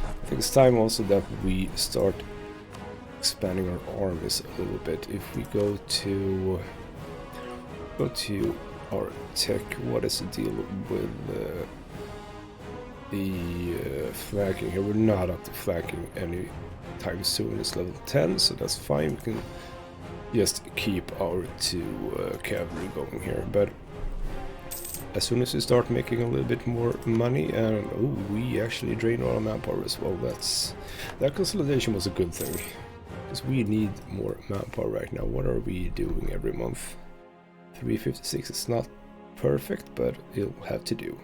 [SPEAKER 1] I think it's time also that we start expanding our armies a little bit. If we go to our tech, what is the deal with the flanking here? We're not up to flanking anytime soon. It's level 10, so that's fine. We can just keep our 2 cavalry going here, but as soon as we start making a little bit more money, and oh, we actually drain our manpower as well. That consolidation was a good thing, because we need more manpower right now. What are we doing every month? 356 is not perfect, but it'll have to do.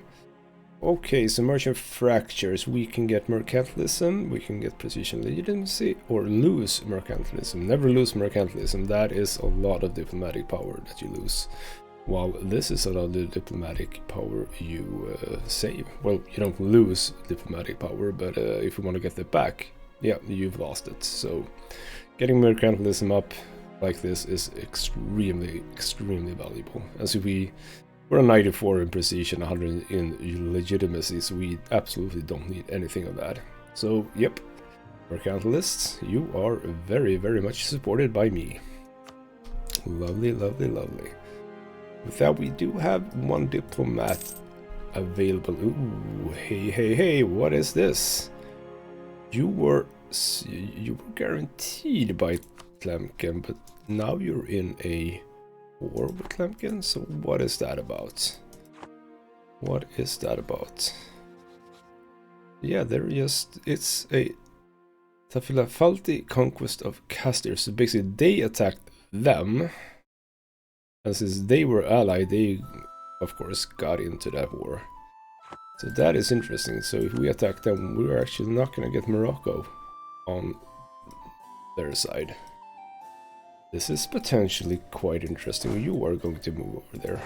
[SPEAKER 1] Okay, so merchant fractures. We can get mercantilism, we can get precision legitimacy, or lose mercantilism. Never lose mercantilism. That is a lot of diplomatic power that you lose. While this is a lot of diplomatic power you save. Well, you don't lose diplomatic power, but if you want to get it back, yeah, you've lost it. So getting mercantilism up like this is extremely, extremely valuable. As we're a 94 in precision, 100 in legitimacy, so we absolutely don't need anything of that. So, yep, mercantilists, you are very, very much supported by me. Lovely, lovely, lovely. With that, we do have 1 diplomat available. Ooh, hey, hey, hey, what is this? You were guaranteed by Tlemcen, but now you're in a war with Tlemcen, so what is that about? What is that about? Yeah, it's a Tafilafalti conquest of Castir, so basically they attacked them, and since they were allied, they of course got into that war. So that is interesting. So if we attack them, we're actually not going to get Morocco on their side. This is potentially quite interesting. You are going to move over there.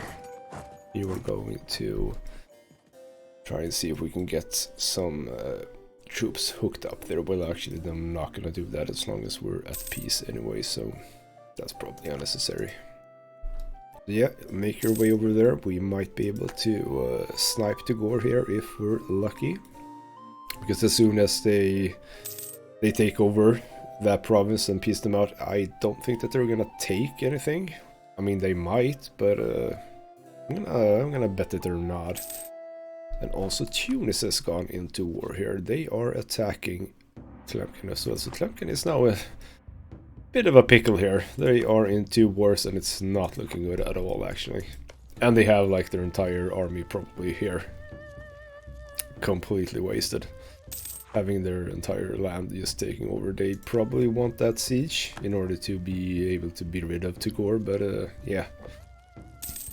[SPEAKER 1] You are going to try and see if we can get some troops hooked up there. Well, actually, I'm not going to do that as long as we're at peace anyway, so that's probably unnecessary. Yeah, make your way over there. We might be able to snipe Tagore here if we're lucky. Because as soon as they take over that province and piece them out, I don't think that they're gonna take anything. I mean, they might, but I'm gonna bet that they're not. And also Tunis has gone into war here. They are attacking Tlemcen as well. So Tlemcen is now a bit of a pickle here. They are in 2 wars and it's not looking good at all, actually. And they have like their entire army probably here. Completely wasted. Having their entire land just taking over. They probably want that siege in order to be able to be rid of Tagore, but yeah.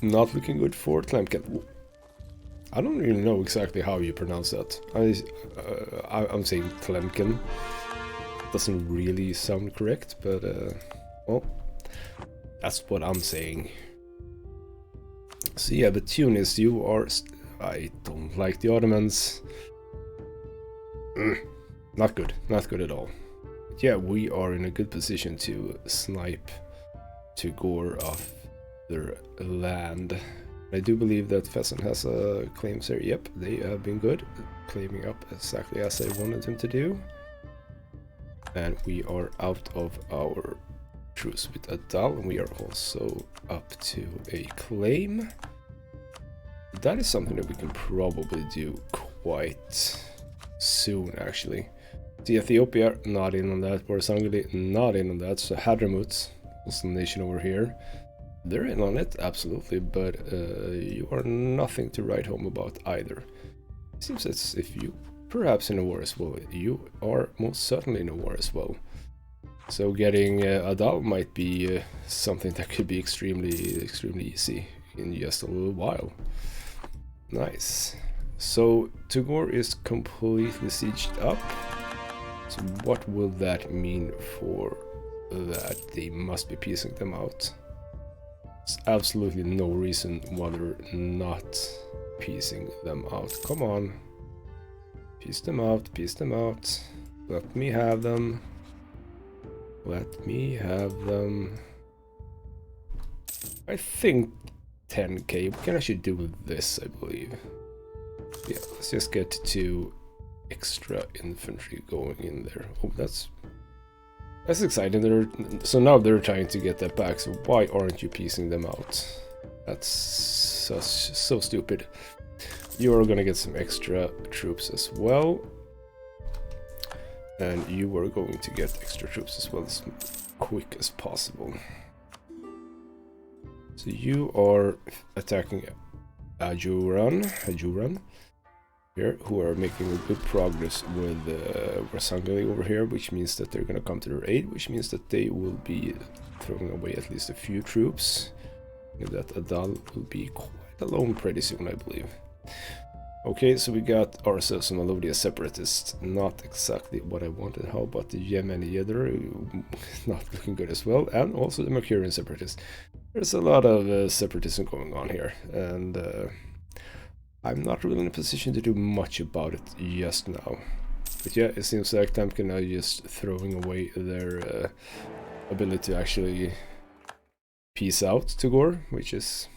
[SPEAKER 1] Not looking good for Tlemcen. I don't really know exactly how you pronounce that. I'm saying Tlemcen. Doesn't really sound correct, but well, that's what I'm saying. So yeah, but Tunis, you are... I don't like the Ottomans. Not good at all. But yeah, we are in a good position to snipe Tagore off their land. I do believe that Fezzan has claims here. Yep, they have been good, claiming up exactly as I wanted him to do. And we are out of our truce with Adal, and we are also up to a claim. That is something that we can probably do quite soon, actually. The Ethiopia, not in on that. Borsangeli, not in on that. So Hadramut, also nation over here. They're in on it, absolutely, but you are nothing to write home about either. It seems as if you perhaps in a war as well. You are most certainly in a war as well. So getting Adal might be something that could be extremely easy in just a little while. Nice. So Tugor is completely sieged up. So what will that mean for that? They must be piecing them out. There's absolutely no reason why they're not piecing them out. Come on. Piece them out, piece them out. Let me have them. Let me have them. I think 10k. We can actually do this, I believe. Yeah, let's just get 2 extra infantry going in there. Oh, that's exciting. So now they're trying to get that back. So why aren't you piecing them out? That's so stupid. You are gonna get some extra troops as well. And you are going to get extra troops as well as quick as possible. So you are attacking Ajuran here, who are making good progress with Rasangeli over here, which means that they're going to come to their aid, which means that they will be throwing away at least a few troops. And that Adal will be quite alone pretty soon, I believe. Okay, so we got ourselves some Melodia separatists. Not exactly what I wanted. How about the Yemeni Yedder? Not looking good as well. And also the Mercurian separatists. There's a lot of separatism going on here. And I'm not really in a position to do much about it just now. But yeah, it seems like Temkin are just throwing away their ability to actually peace out Tugor, which is...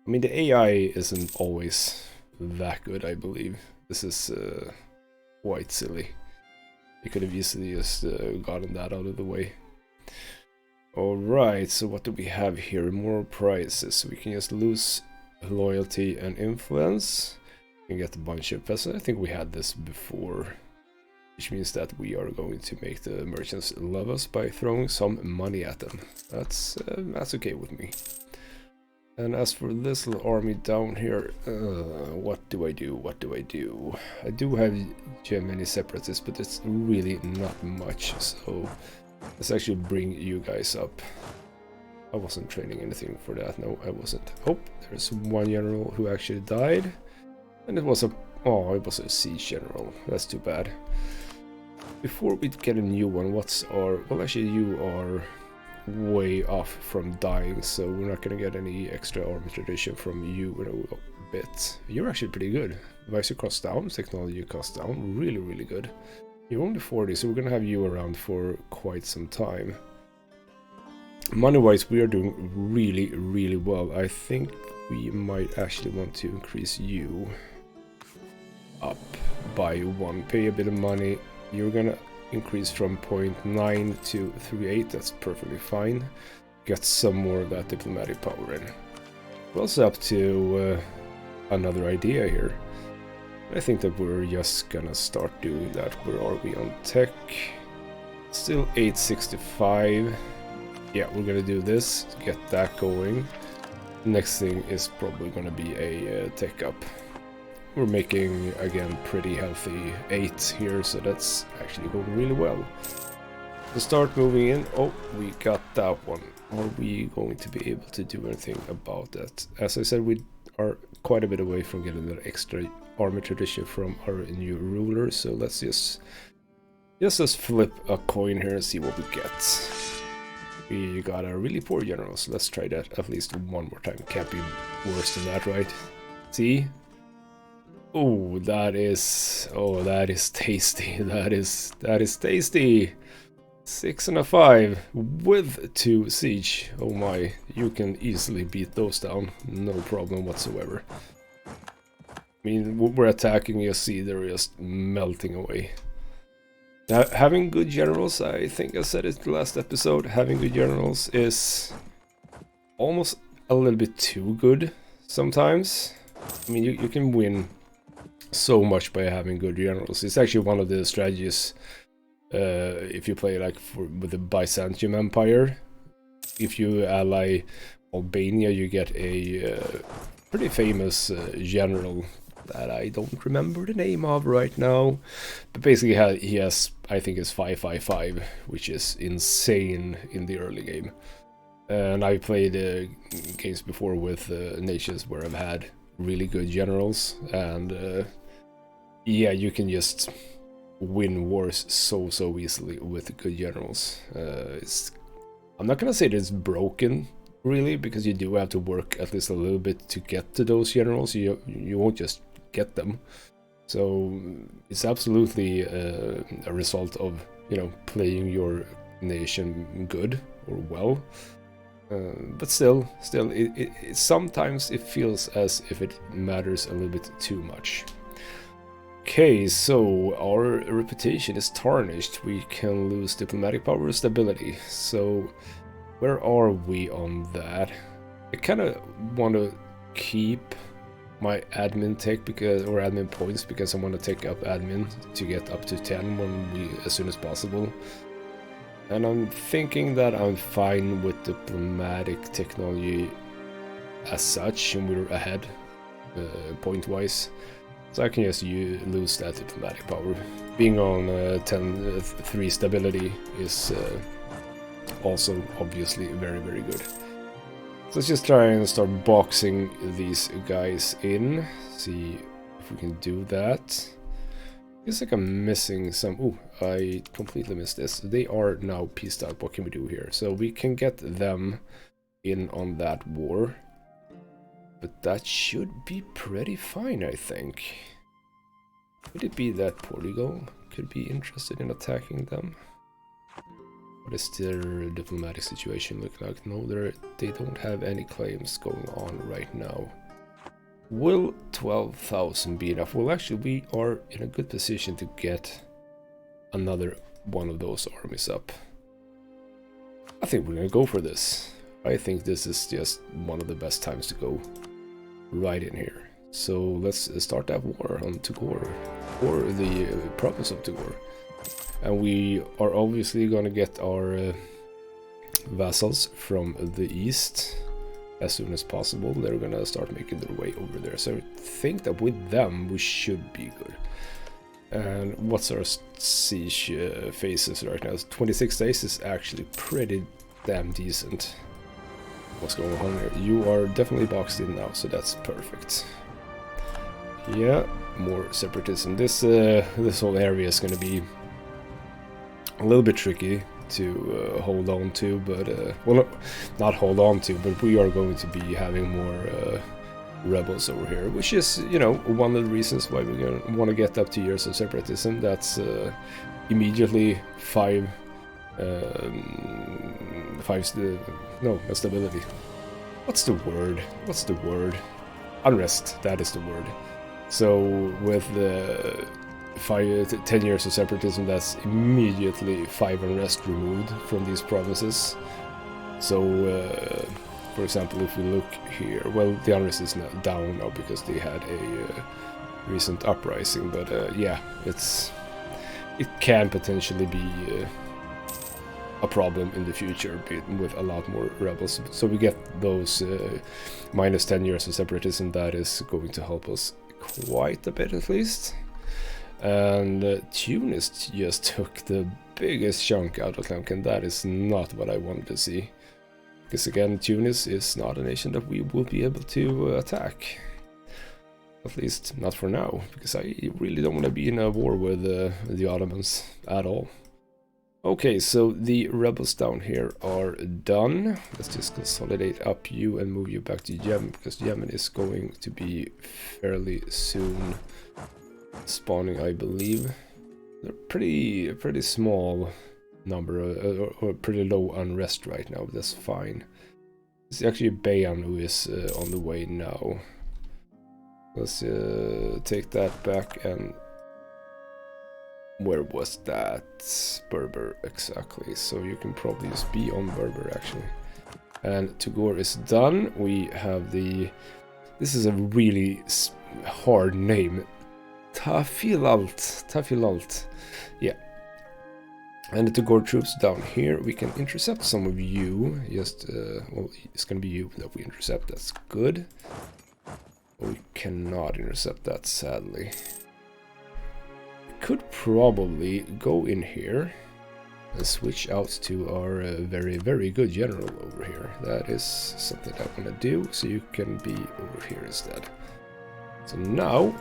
[SPEAKER 1] I mean, the AI isn't always that good, I believe. This is quite silly. You could have easily just gotten that out of the way. Alright, so what do we have here? More prizes. We can just lose loyalty and influence. We can get a bunch of peasants. I think we had this before. Which means that we are going to make the merchants love us by throwing some money at them. That's okay with me. And as for this little army down here, what do I do? What do I do? I do have Yemeni separatists, but it's really not much. So let's actually bring you guys up. I wasn't training anything for that. No, I wasn't. Oh, there's one general who actually died. And it was a siege general. That's too bad. Before we get a new one, what's our... Well, actually, you are way off from dying, so we're not going to get any extra army tradition from you in a bit. You're actually pretty good. Visor cost down, technology cost down, really good. You're only 40, so we're going to have you around for quite some time. Money-wise, we are doing really well. I think we might actually want to increase you up by 1. Pay a bit of money. You're going to increase from 0.9 to 3.8, that's perfectly fine. Get some more of that diplomatic power in. We're also up to another idea here. I think that we're just gonna start doing that. Where are we on tech? Still 865. Yeah, we're gonna do this to get that going. Next thing is probably gonna be a tech up. We're making, again, pretty healthy 8 here, so that's actually going really well. To start moving in, oh, we got that one. Are we going to be able to do anything about that? As I said, we are quite a bit away from getting that extra army tradition from our new ruler, so let's just flip a coin here and see what we get. We got a really poor general, so let's try that at least one more time. Can't be worse than that, right? See? Oh, that is tasty. That is tasty. 6 and a 5 with 2 siege. Oh my, you can easily beat those down. No problem whatsoever. I mean, we're attacking, you see they're just melting away. Now, having good generals, I think I said it the last episode, having good generals is almost a little bit too good sometimes. I mean, you can win so much by having good generals. It's actually one of the strategies if you play like with the Byzantium Empire. If you ally Albania, you get a pretty famous general that I don't remember the name of right now. But basically he has, I think it's 555, which is insane in the early game. And I played games before with nations where I've had really good generals, and yeah, you can just win wars so easily with good generals. I'm not gonna say that it's broken really, because you do have to work at least a little bit to get to those generals. You won't just get them. So it's absolutely a result of, you know, playing your nation good or well. But still, sometimes it feels as if it matters a little bit too much. Okay, so our reputation is tarnished. We can lose diplomatic power or stability. So where are we on that? I kind of want to keep my admin tech or admin points, because I want to take up admin to get up to 10 as soon as possible. And I'm thinking that I'm fine with diplomatic technology as such, and we're ahead point-wise. So I can just lose that diplomatic power. Being on 10-3 stability is also obviously very good. So let's just try and start boxing these guys in. See if we can do that. Feels like I'm missing some... Ooh, I completely missed this. They are now pieced out. What can we do here? So we can get them in on that war. But that should be pretty fine, I think. Could it be that Portugal could be interested in attacking them? What is their diplomatic situation look like? No, they don't have any claims going on right now. Will 12,000 be enough? Well, actually, we are in a good position to get another one of those armies up. I think we're gonna go for this. I think this is just one of the best times to go right in here. So let's start that war on Tugor, or the province of Tugor. And we are obviously gonna get our vassals from the east as soon as possible. They're gonna start making their way over there. So I think that with them we should be good. And what's our siege phases right now? 26 days is actually pretty damn decent. What's going on here? You are definitely boxed in now, so that's perfect. Yeah, more separatism. This whole area is gonna be a little bit tricky to hold on to, but well, not hold on to, but we are going to be having more rebels over here, which is, you know, one of the reasons why we're gonna want to get up to years of separatism. That's immediately stability. What's the word? Unrest, that is the word. So with the 10 years of separatism, that's immediately 5 unrest removed from these provinces. So for example, if we look here, well, the unrest is now down now because they had a recent uprising, but yeah, it can potentially be a problem in the future with a lot more rebels. So we get those minus 10 years of separatism. That is going to help us quite a bit, at least. And Tunis just took the biggest chunk out of Tlemcen. That is not what I wanted to see. Because again, Tunis is not a nation that we will be able to attack. At least not for now, because I really don't want to be in a war with the Ottomans at all. Okay, so the rebels down here are done. Let's just consolidate up you and move you back to Yemen, because Yemen is going to be fairly soon spawning, I believe. They're pretty small number, or pretty low unrest right now, but that's fine. It's actually Bayan who is on the way now. Let's take that back. And where was that? Berber, exactly. So you can probably just be on Berber, actually. And Tugor is done. We have the... This is a really hard name. Tafilalt. Yeah. And to guard troops down here, we can intercept some of you. Just, well, it's gonna be you that we intercept, that's good. But we cannot intercept that, sadly. We could probably go in here and switch out to our very, very good general over here. That is something I want to do, so you can be over here instead. So now,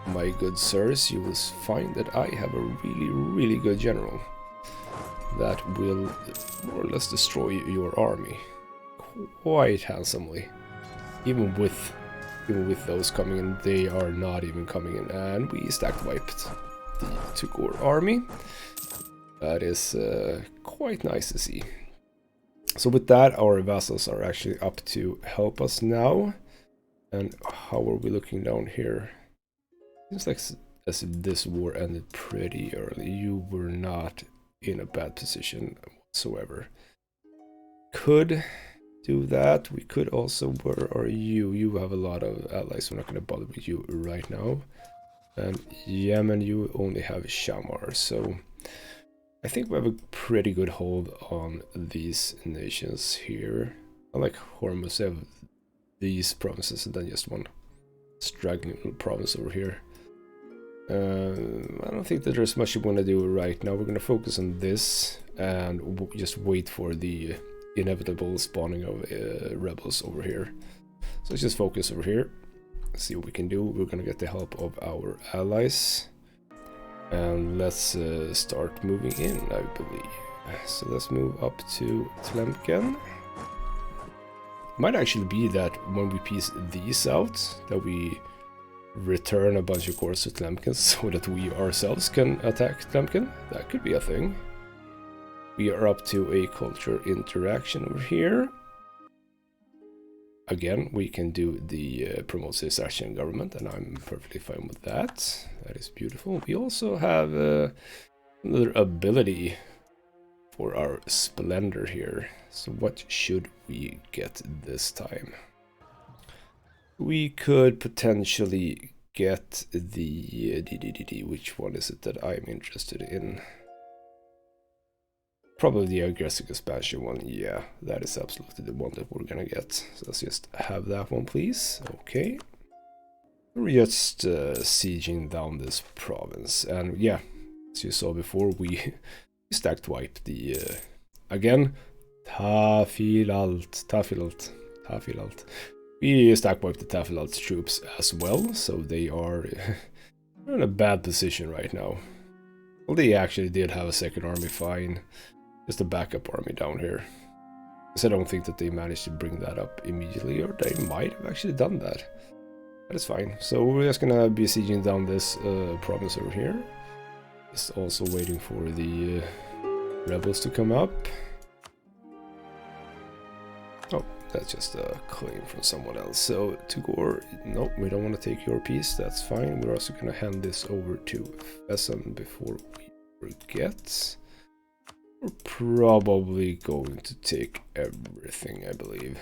[SPEAKER 1] my good sirs, you will find that I have a really, really good general that will more or less destroy your army quite handsomely. Even with those coming in, they are not even coming in, and we stacked wiped the Tugor army. That is quite nice to see. So with that, our vassals are actually up to help us now. And how are we looking down here? Seems like as if this war ended pretty early. You were not in a bad position whatsoever. Could do that. We could also, where are you? You have a lot of allies. We're not going to bother with you right now. And Yemen, you only have Shamar. So I think we have a pretty good hold on these nations here. Unlike Hormuz, they have these provinces and then just one straggling little province over here. I don't think that there's much you want to do right now. We're going to focus on this and just wait for the inevitable spawning of rebels over here. So let's just focus over here, see what we can do. We're going to get the help of our allies. And let's start moving in, I believe. So let's move up to Tlemcen. Might actually be that when we piece these out, that we return a bunch of cores to Tlemcen so that we ourselves can attack Tlemcen. That could be a thing. We are up to a culture interaction over here. Again, we can do the promote citizen government, and I'm perfectly fine with that. That is beautiful. We also have another ability for our splendor here. So what should we get this time? We could potentially get the which one is it that I'm interested in? Probably the aggressive expansion one. Yeah, that is absolutely the one that we're gonna get. So let's just have that one, please. Okay. We're just sieging down this province. And yeah, as you saw before, we stacked wipe the, again, Tafilalt. We stack wipe the Tafilalt troops as well, so they are in a bad position right now. Well, they actually did have a second army, fine. Just a backup army down here. Because I don't think that they managed to bring that up immediately, or they might have actually done that. That is fine. So we're just gonna be sieging down this province over here. Just also waiting for the rebels to come up. Oh, that's just a claim from someone else. So Tugor, no, we don't want to take your piece. That's fine. We're also gonna hand this over to Fesan before we forget. We're probably going to take everything, I believe.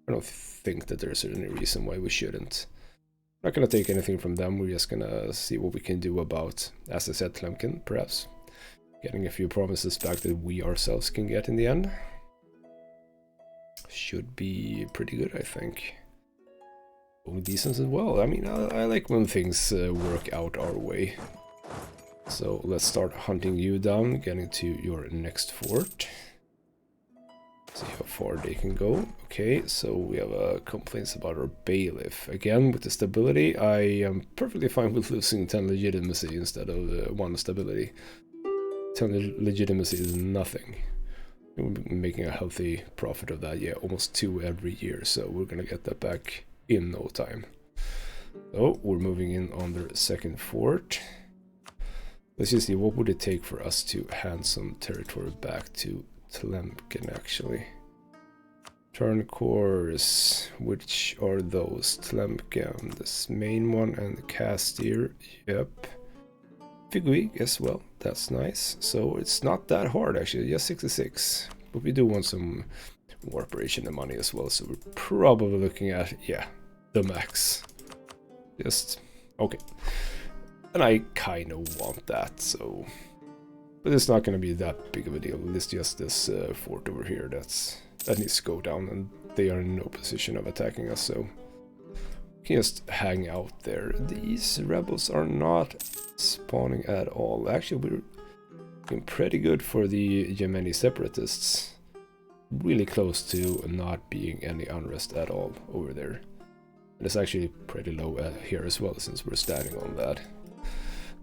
[SPEAKER 1] I don't think that there's any reason why we shouldn't. Not gonna take anything from them, we're just gonna see what we can do about, as I said, Tlemcen, perhaps. Getting a few provinces back that we ourselves can get in the end. Should be pretty good, I think. Going decent as well. I mean, I like when things work out our way. So let's start hunting you down, getting to your next fort. See how far they can go. Okay, so we have complaints about our bailiff. Again, with the stability, I am perfectly fine with losing 10 legitimacy instead of 1 stability. 10 legitimacy is nothing. We're making a healthy profit of that, yeah, almost 2 every year, so we're gonna get that back in no time. So, we're moving in on their second fort. Let's just see, what would it take for us to hand some territory back to Tlemcen, actually? Turn course, which are those? Tlemcen, this main one, and Castir, yep. Figuig as well, that's nice. So it's not that hard, actually, just 66. But we do want some war operation and money as well, so we're probably looking at, yeah, the max. Just, okay. And I kind of want that, so... But it's not going to be that big of a deal. It's just this fort over here that needs to go down, and they are in no position of attacking us, so... We can just hang out there. These rebels are not spawning at all. Actually, we're doing pretty good for the Yemeni separatists. Really close to not being any unrest at all over there. And it's actually pretty low here as well, since we're standing on that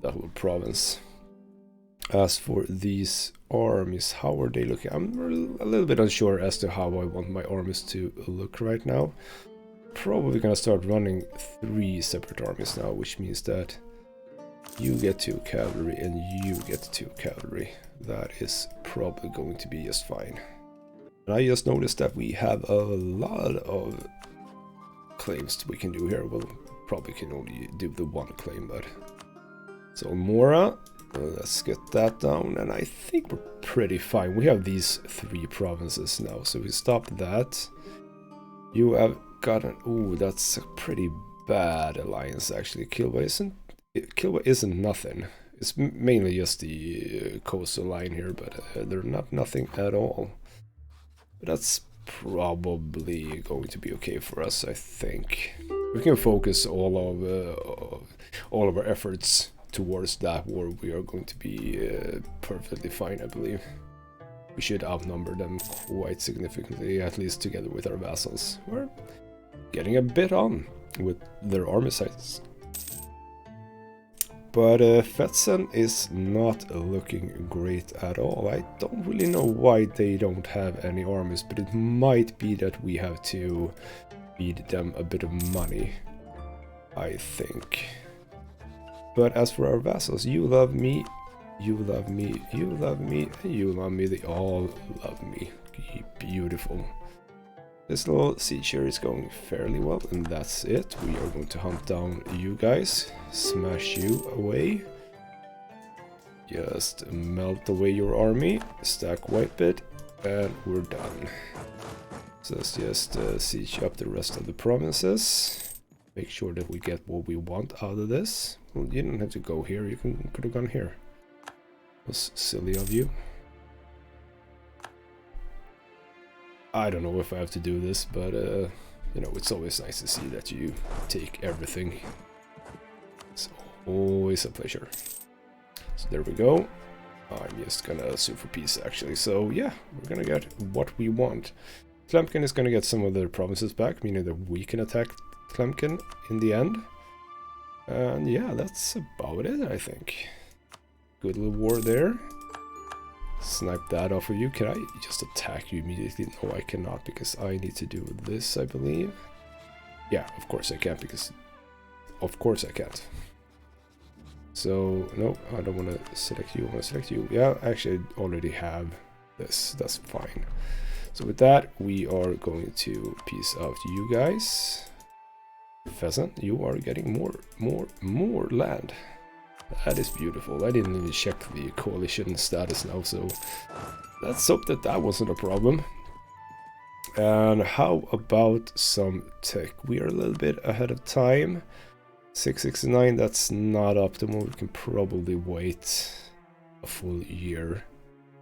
[SPEAKER 1] whole province. As for these armies, how are they looking? I'm a little bit unsure as to how I want my armies to look right now. Probably gonna start running 3 separate armies now, which means that you get 2 cavalry and you get 2 cavalry. That is probably going to be just fine. And I just noticed that we have a lot of claims we can do here. Well, probably can only do the 1 claim, but... So Mora, let's get that down, and I think we're pretty fine. We have these 3 provinces now, so we stopped that. You have got an... Ooh, that's a pretty bad alliance, actually. Kilwa isn't nothing. It's mainly just the coastal line here, but they're not nothing at all. But that's probably going to be okay for us, I think. We can focus all of our efforts towards that war. We are going to be perfectly fine, I believe. We should outnumber them quite significantly, at least together with our vassals. We're getting a bit on with their army size. But Fetsen is not looking great at all. I don't really know why they don't have any armies, but it might be that we have to feed them a bit of money, I think. But as for our vassals, you love me, you love me, you love me, and you love me. They all love me. Beautiful. This little siege here is going fairly well, and that's it. We are going to hunt down you guys, smash you away. Just melt away your army, stack wipe it, and we're done. So let's just siege up the rest of the provinces. Make sure that we get what we want out of this. Well, you don't have to go here, you could have gone here. Was silly of you. I don't know if I have to do this, but you know, it's always nice to see that you take everything. It's always a pleasure. So there we go. I'm just gonna sue for peace, actually. So yeah, we're gonna get what we want. Tlemcen is gonna get some of their provinces back, meaning that we can attack Tlemcen in the end. And yeah, that's about it, I think. Good little war there. Snipe that off of you. Can I just attack you immediately? No, I cannot, because I need to do this, I believe. Yeah, of course I can't, because... Of course I can't. So, no, I don't want to select you. I want to select you. Yeah, actually, I already have this. That's fine. So with that, we are going to peace out you guys. Pheasant, you are getting more land. That is beautiful. I didn't even check the coalition status now, so let's hope that that wasn't a problem. And how about some tech? We are a little bit ahead of time. 669, that's not optimal. We can probably wait a full year,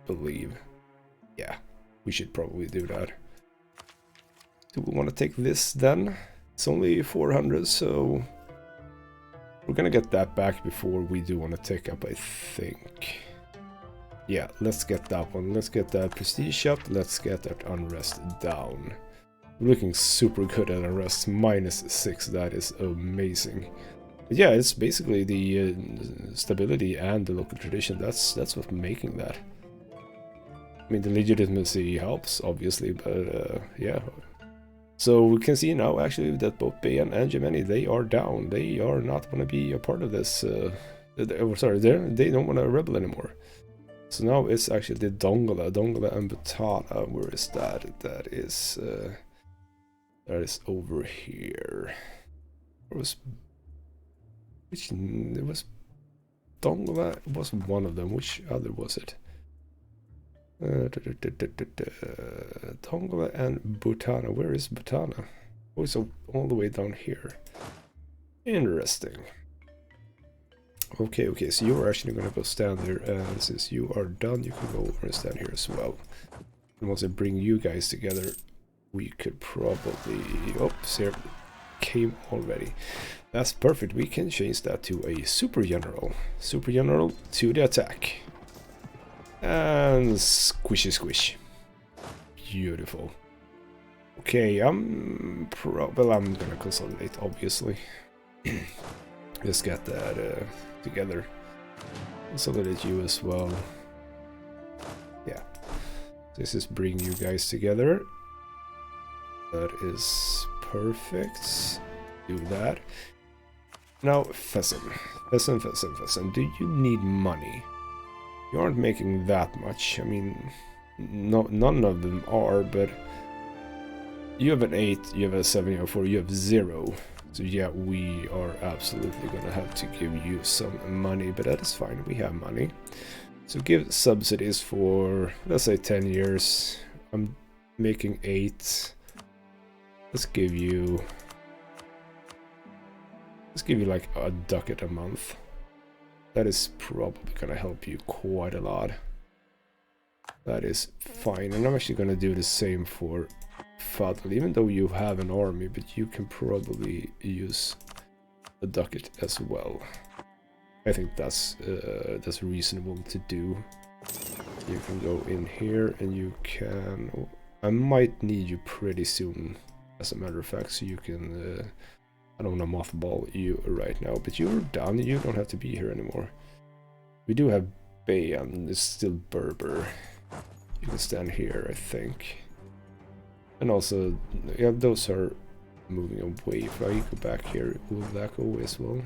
[SPEAKER 1] I believe. Yeah, we should probably do that. Do we want to take this then? It's only 400, so... We're gonna get that back before we do want to take up, I think. Yeah, let's get that one. Let's get that prestige up. Let's get that unrest down. We're looking super good at unrest. -6. That is amazing. But yeah, it's basically the stability and the local tradition. That's what's making that. I mean, the legitimacy helps, obviously, but yeah. So we can see now, actually, that both Bayan and Yemeni, they are down. They are not going to be a part of this. Sorry, they don't want to rebel anymore. So now it's actually the Dongola and Butana. Where is that? That is over here. It was Dongola. It was one of them. Which other was it? Dongola and Butana. Where is Butana? Oh, it's all the way down here. Interesting. Okay, so you're actually gonna go stand there, and since you are done, you can go over and stand here as well. And once I bring you guys together, we could probably... Oh, here came already. That's perfect. We can change that to a super general. Super general to the attack. And squishy squish. Beautiful. Okay, I'm gonna consolidate, obviously. Let's get that together. Consolidate you as well. Yeah. This is bring you guys together. That is perfect. Do that. Now, Pheasant, do you need money? You aren't making that much. I mean, none of them are, but you have an 8, you have a 704, you have 0. So yeah, we are absolutely gonna have to give you some money, but that is fine, we have money. So give subsidies for, let's say 10 years. I'm making 8. Let's give you like a ducat a month. That is probably gonna help you quite a lot. That is fine, and I'm actually gonna do the same for Fadl, even though you have an army, but you can probably use a ducat as well. I think that's reasonable to do. You can go in here, and you can... I might need you pretty soon, as a matter of fact, so you can... I don't want to mothball you right now, but you're done. You don't have to be here anymore. We do have Bayan. It's still Berber. You can stand here, I think. And also, yeah, those are moving away. If I go back here, will that go away as well?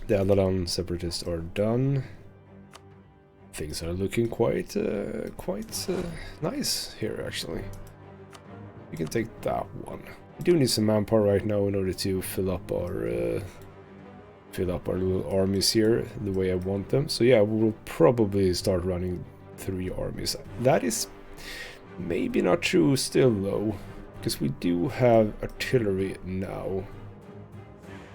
[SPEAKER 1] The Alalan separatists are done. Things are looking quite nice here, actually. We can take that one. We do need some manpower right now in order to fill up our little armies here the way I want them. So yeah, we'll probably start running 3 armies. That is maybe not true still though, because we do have artillery now,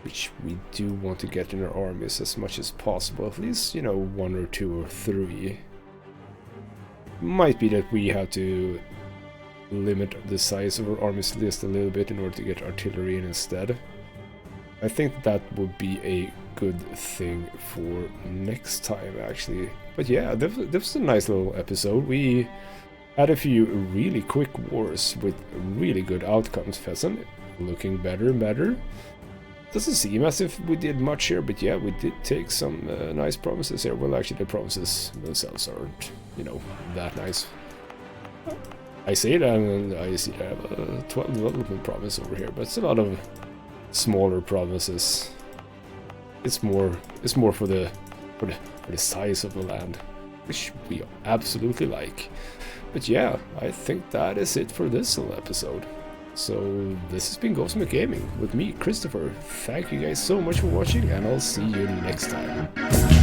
[SPEAKER 1] which we do want to get in our armies as much as possible. At least, you know, 1 or 2 or 3. Might be that we have to limit the size of our armies list a little bit in order to get artillery in instead. I think that would be a good thing for next time, actually. But yeah, that was a nice little episode. We had a few really quick wars with really good outcomes. Pheasant looking better and better. Doesn't seem as if we did much here, but yeah, we did take some nice provinces here. Well, actually, the provinces themselves aren't, you know, that nice. I say that, and I see I have a 12 development province over here, but it's a lot of smaller provinces. It's more for the size of the land, which we absolutely like. But yeah, I think that is it for this little episode. So this has been Ghostman Gaming with me, Christopher. Thank you guys so much for watching, and I'll see you next time.